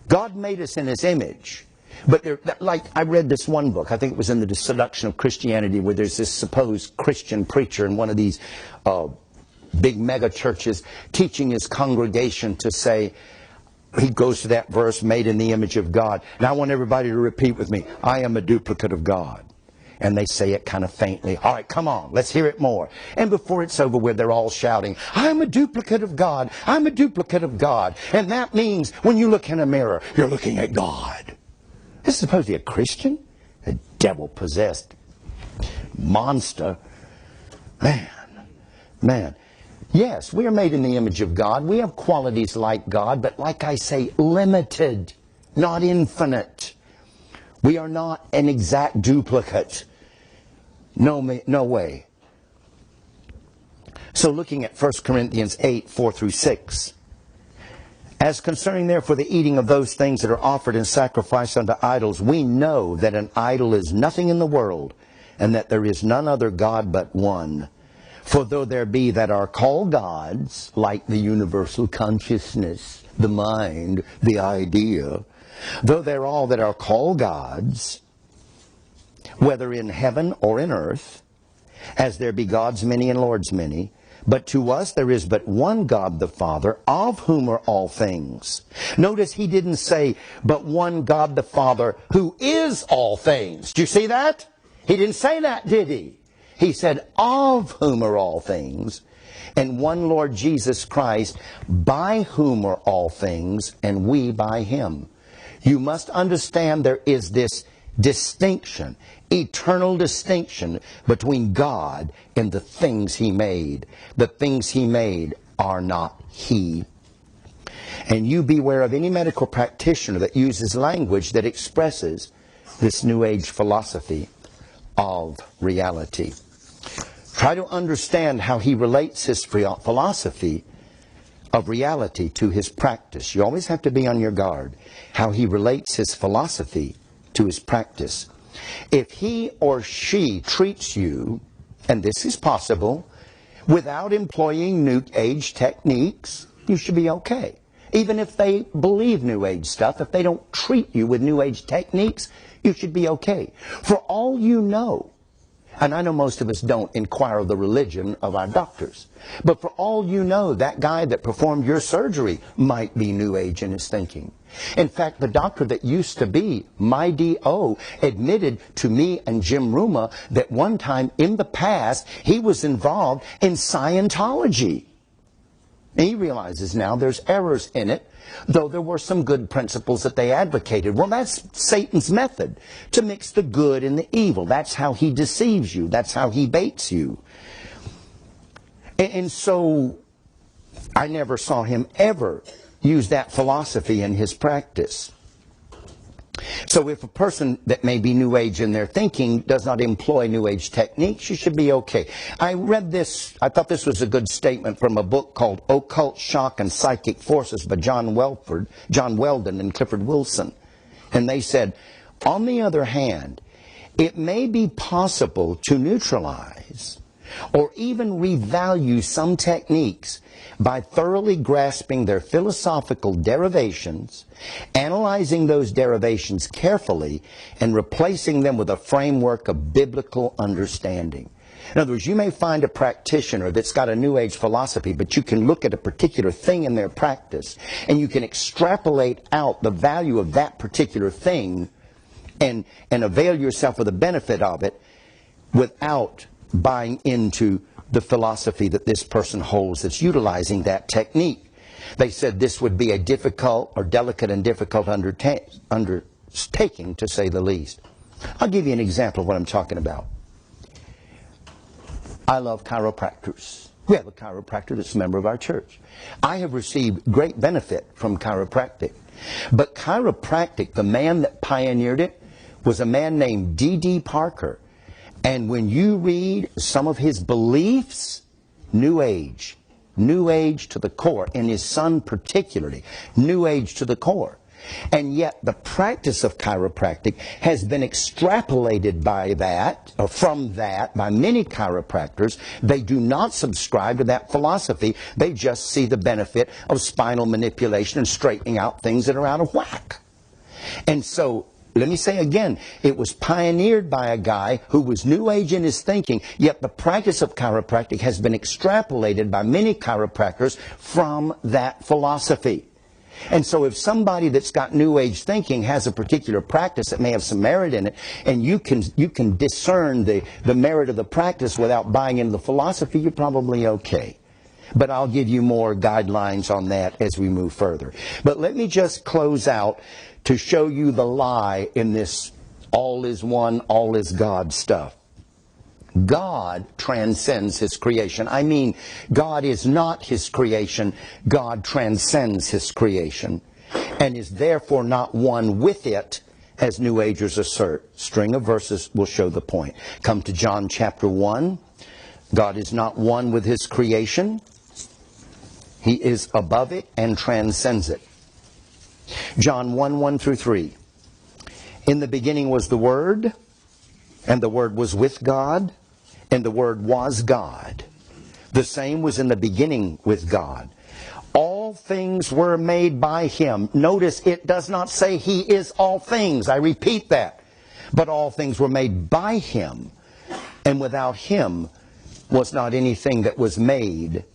God made us in His image. But like I read this one book, I think it was in The Seduction of Christianity, where there's this supposed Christian preacher in one of these big mega churches teaching his congregation to say, he goes to that verse, made in the image of God. And I want everybody to repeat with me, I am a duplicate of God. And they say it kind of faintly. All right, come on, let's hear it more. And before it's over with, they're all shouting, I'm a duplicate of God. I'm a duplicate of God. And that means when you look in a mirror, you're looking at God. This is supposed to be a Christian? A devil-possessed monster. Man. Yes, we are made in the image of God. We have qualities like God, but like I say, limited, not infinite. We are not an exact duplicate. No way. So looking at 1 Corinthians 8, 4 through 6. As concerning therefore the eating of those things that are offered in sacrifice unto idols, we know that an idol is nothing in the world, and that there is none other God but one. For though there be that are called gods, like the universal consciousness, the mind, the idea, though they're all that are called gods, whether in heaven or in earth, as there be gods many and lords many, but to us there is but one God the Father, of whom are all things. Notice he didn't say, but one God the Father, who is all things. Do you see that? He didn't say that, did he? He said, of whom are all things, and one Lord Jesus Christ, by whom are all things, and we by Him. You must understand there is this distinction, eternal distinction between God and the things He made. The things He made are not He. And you beware of any medical practitioner that uses language that expresses this New Age philosophy of reality. Try to understand how he relates his philosophy of reality to his practice. You always have to be on your guard. How he relates his philosophy to his practice. If he or she treats you, and this is possible, without employing New Age techniques, you should be okay. Even if they believe New Age stuff, if they don't treat you with New Age techniques, you should be okay. For all you know, and I know most of us don't inquire of the religion of our doctors, but for all you know, that guy that performed your surgery might be New Age in his thinking. In fact, the doctor that used to be my D.O. admitted to me and Jim Ruma that one time in the past he was involved in Scientology. And he realizes now there's errors in it, though there were some good principles that they advocated. Well, that's Satan's method, to mix the good and the evil. That's how he deceives you. That's how he baits you. And so I never saw him ever use that philosophy in his practice. So if a person that may be New Age in their thinking does not employ New Age techniques, you should be okay. I read this, I thought this was a good statement from a book called Occult Shock and Psychic Forces by John Weldon and Clifford Wilson. And they said, on the other hand, it may be possible to neutralize or even revalue some techniques by thoroughly grasping their philosophical derivations, analyzing those derivations carefully, and replacing them with a framework of biblical understanding. In other words, you may find a practitioner that's got a New Age philosophy, but you can look at a particular thing in their practice, and you can extrapolate out the value of that particular thing and avail yourself of the benefit of it without buying into the philosophy that this person holds that's utilizing that technique. They said this would be a difficult or delicate and difficult undertaking, to say the least. I'll give you an example of what I'm talking about. I love chiropractors. We have a chiropractor that's a member of our church. I have received great benefit from chiropractic. But chiropractic, the man that pioneered it, was a man named D.D. Parker. And when you read some of his beliefs, New Age to the core, and his son particularly, New Age to the core. And yet the practice of chiropractic has been extrapolated by that, or from that, by many chiropractors. They do not subscribe to that philosophy. They just see the benefit of spinal manipulation and straightening out things that are out of whack. And so, let me say again, it was pioneered by a guy who was New Age in his thinking, yet the practice of chiropractic has been extrapolated by many chiropractors from that philosophy. And so if somebody that's got New Age thinking has a particular practice that may have some merit in it, and you can discern the merit of the practice without buying into the philosophy, you're probably okay. But I'll give you more guidelines on that as we move further. But let me just close out to show you the lie in this all is one, all is God stuff. God transcends His creation. I mean, God is not His creation. God transcends His creation and is therefore not one with it, as New Agers assert. String of verses will show the point. Come to John chapter 1. God is not one with His creation. He is above it and transcends it. John 1 through 3. In the beginning was the Word, and the Word was with God, and the Word was God. The same was in the beginning with God. All things were made by Him. Notice it does not say He is all things. I repeat that. But all things were made by Him, and without Him was not anything that was made.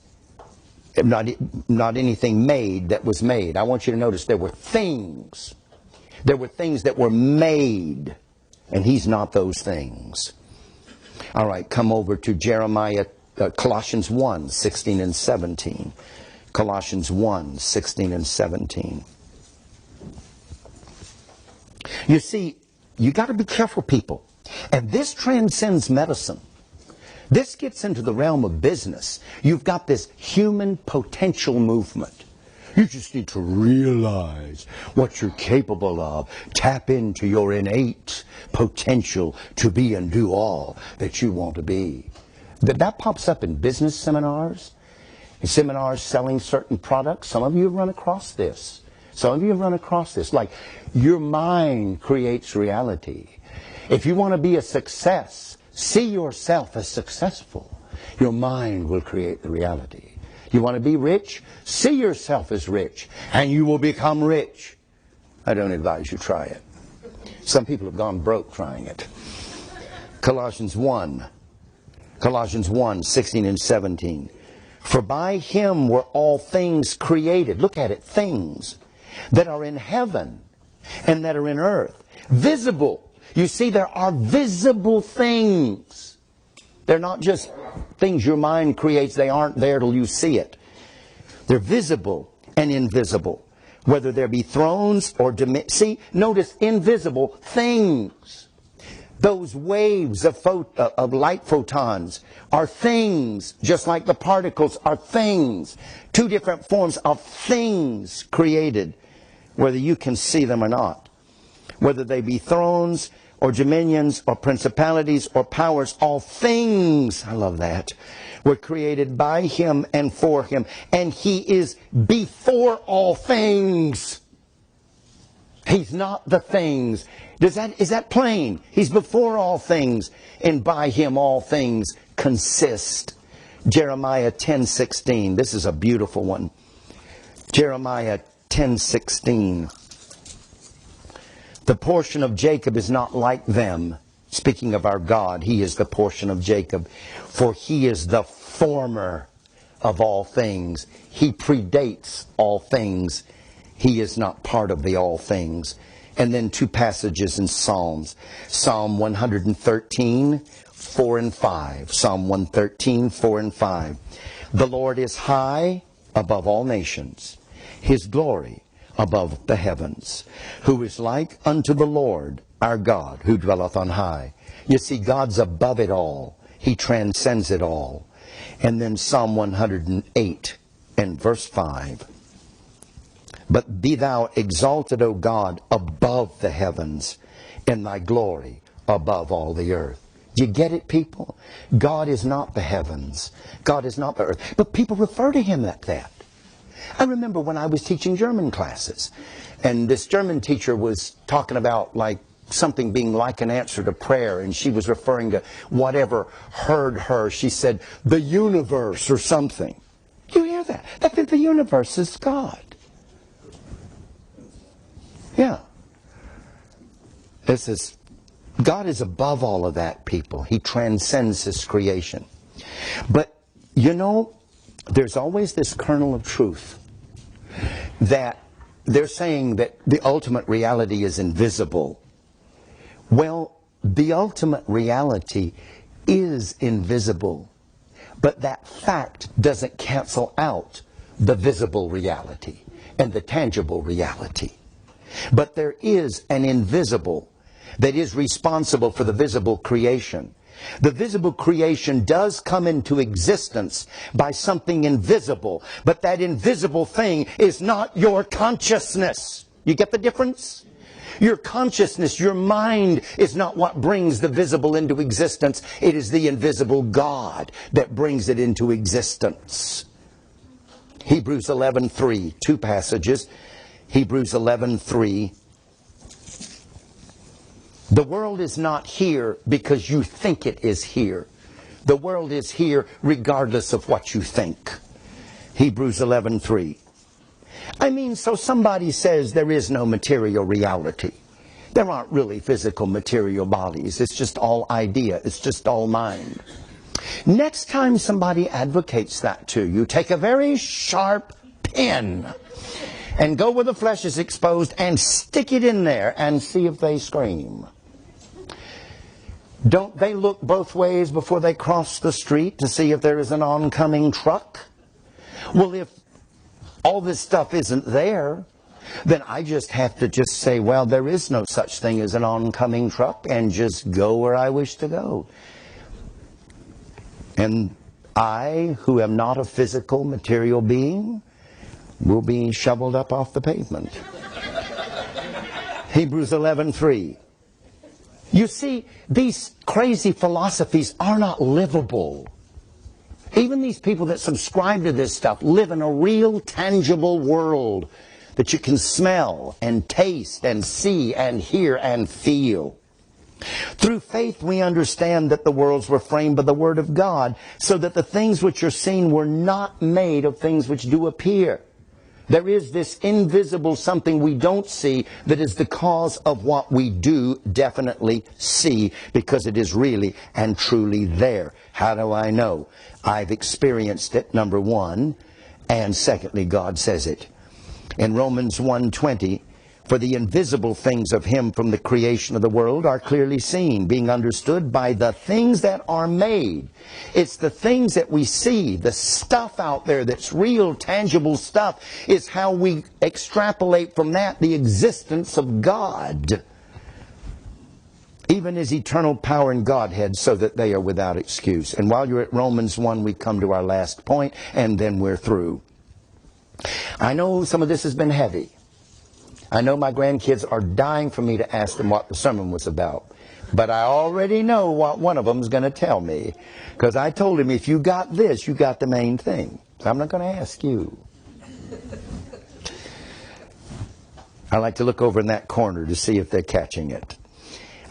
Not anything made that was made. I want you to notice there were things. There were things that were made. And He's not those things. All right, come over to Colossians 1, 16 and 17. Colossians 1, 16 and 17. You see, you got to be careful, people. And this transcends medicine. This gets into the realm of business. You've got this human potential movement. You just need to realize what you're capable of. Tap into your innate potential to be and do all that you want to be. That pops up in business seminars, selling certain products. Some of you have run across this. Like, your mind creates reality. If you want to be a success, see yourself as successful. Your mind will create the reality. You want to be rich? See yourself as rich, and you will become rich. I don't advise you try it. Some people have gone broke trying it. Colossians 1, 16 and 17. For by Him were all things created. Look at it, things that are in heaven and that are in earth. Visible. You see, there are visible things. They're not just things your mind creates. They aren't there till you see it. They're visible and invisible. Whether there be thrones or see, notice invisible things. Those waves of light photons are things, just like the particles are things. Two different forms of things created, whether you can see them or not. Whether they be thrones or dominions or principalities or powers, all things, I love that, were created by Him and for Him. And He is before all things. He's not the things. Is that plain? He's before all things, and by Him all things consist. Jeremiah 10:16. This is a beautiful one. Jeremiah 10:16. The portion of Jacob is not like them. Speaking of our God, He is the portion of Jacob. For He is the former of all things. He predates all things. He is not part of the all things. And then two passages in Psalms. Psalm 113, 4 and 5. Psalm 113, 4 and 5. The Lord is high above all nations. His glory above the heavens. Who is like unto the Lord our God, who dwelleth on high. You see, God's above it all. He transcends it all. And then Psalm 108 and verse 5. But be thou exalted, O God, above the heavens, and thy glory above all the earth. Do you get it, people? God is not the heavens. God is not the earth. But people refer to Him like that. I remember when I was teaching German classes, and this German teacher was talking about like something being like an answer to prayer, and she was referring to whatever heard her. She said, the universe or something. You hear that? That the universe is God. Yeah. This is, God is above all of that, people. He transcends His creation. But, you know, there's always this kernel of truth that they're saying that the ultimate reality is invisible. Well, the ultimate reality is invisible, but that fact doesn't cancel out the visible reality and the tangible reality. But there is an invisible that is responsible for the visible creation. The visible creation does come into existence by something invisible, but that invisible thing is not your consciousness. You get the difference? Your consciousness, your mind is not what brings the visible into existence. It is the invisible God that brings it into existence. Hebrews 11:3, two passages. Hebrews 11:3. The world is not here because you think it is here. The world is here regardless of what you think. Hebrews 11:3. I mean, so somebody says there is no material reality. There aren't really physical material bodies. It's just all idea. It's just all mind. Next time somebody advocates that to you, take a very sharp pen and go where the flesh is exposed and stick it in there and see if they scream. Don't they look both ways before they cross the street to see if there is an oncoming truck? Well, if all this stuff isn't there, then I just have to just say, well, there is no such thing as an oncoming truck, and just go where I wish to go. And I, who am not a physical, material being, will be shoveled up off the pavement. Hebrews 11:3. You see, these crazy philosophies are not livable. Even these people that subscribe to this stuff live in a real, tangible world that you can smell and taste and see and hear and feel. Through faith we understand that the worlds were framed by the Word of God, so that the things which are seen were not made of things which do appear. There is this invisible something we don't see that is the cause of what we do definitely see, because it is really and truly there. How do I know? I've experienced it, number one, and secondly, God says it. In Romans 1:20, For the invisible things of him from the creation of the world are clearly seen, being understood by the things that are made. It's the things that we see, the stuff out there that's real, tangible stuff, is how we extrapolate from that the existence of God. Even his eternal power and Godhead, so that they are without excuse. And while you're at Romans 1, we come to our last point, and then we're through. I know some of this has been heavy. I know my grandkids are dying for me to ask them what the sermon was about. But I already know what one of them is going to tell me. Because I told him, if you got this, you got the main thing. So I'm not going to ask you. I like to look over in that corner to see if they're catching it.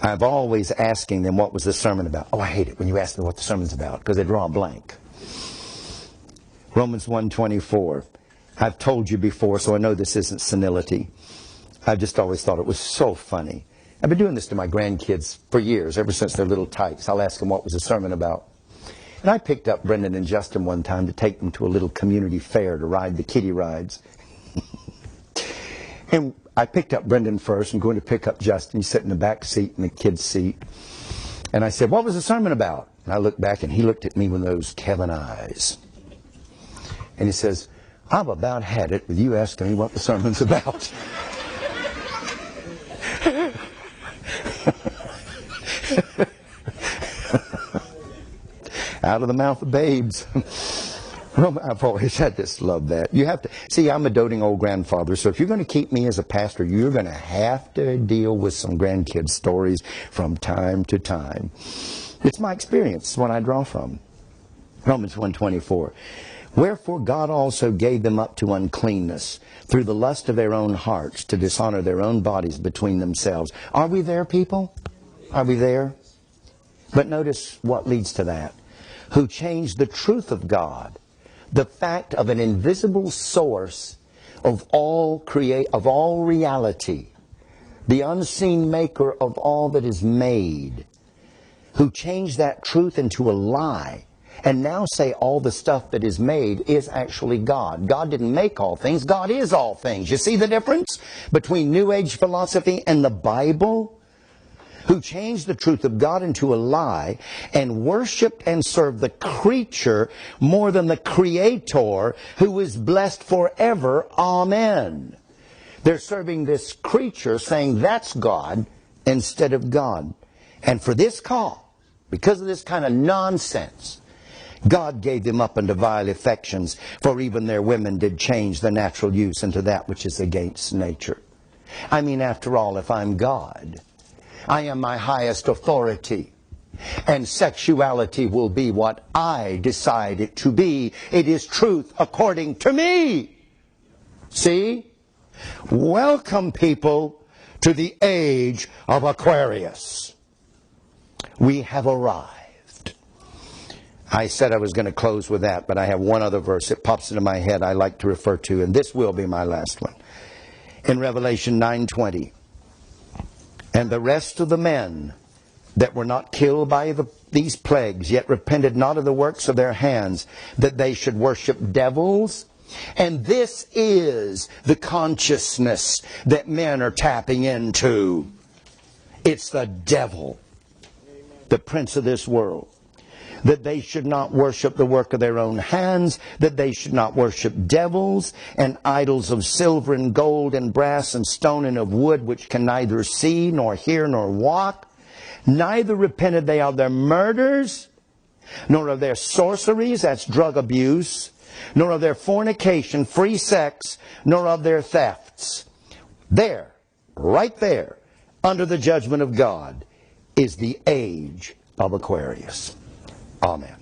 I've always asking them, what was the sermon about? Oh, I hate it when you ask them what the sermon's about, because they draw a blank. Romans 1:24. I've told you before, so I know this isn't senility. I've just always thought it was so funny. I've been doing this to my grandkids for years, ever since they're little tykes. I'll ask them what was the sermon about. And I picked up Brendan and Justin one time to take them to a little community fair to ride the kiddie rides. And I picked up Brendan first and going to pick up Justin. He's sitting in the back seat in the kid's seat. And I said, what was the sermon about? And I looked back and he looked at me with those Kevin eyes. And he says, I've about had it with you asking me what the sermon's about. Out of the mouth of babes. I've always had this, love that. You have to, see, I'm a doting old grandfather, so if you're going to keep me as a pastor, you're going to have to deal with some grandkid stories from time to time. It's my experience, it's what I draw from. Romans 1:24. Wherefore God also gave them up to uncleanness through the lust of their own hearts, to dishonor their own bodies between themselves. Are we there, people? Are we there? But notice what leads to that. Who changed the truth of God, the fact of an invisible source of all reality, the unseen maker of all that is made, who changed that truth into a lie, and now say all the stuff that is made is actually God. God didn't make all things. God is all things. You see the difference between New Age philosophy and the Bible? Who changed the truth of God into a lie and worshipped and served the creature more than the Creator, who is blessed forever. Amen. They're serving this creature, saying that's God instead of God. And for this cause, because of this kind of nonsense, God gave them up unto vile affections, for even their women did change the natural use into that which is against nature. I mean, after all, if I'm God, I am my highest authority, and sexuality will be what I decide it to be. It is truth according to me. See? Welcome, people, to the age of Aquarius. We have arrived. I said I was going to close with that, but I have one other verse that pops into my head I like to refer to, and this will be my last one. In Revelation 9:20. And the rest of the men that were not killed by these plagues, yet repented not of the works of their hands, that they should worship devils. And this is the consciousness that men are tapping into. It's the devil, the prince of this world. That they should not worship the work of their own hands, that they should not worship devils and idols of silver and gold and brass and stone and of wood, which can neither see nor hear nor walk. Neither repented they of their murders, nor of their sorceries, that's drug abuse, nor of their fornication, free sex, nor of their thefts. There, right there, under the judgment of God, is the age of Aquarius. Amen.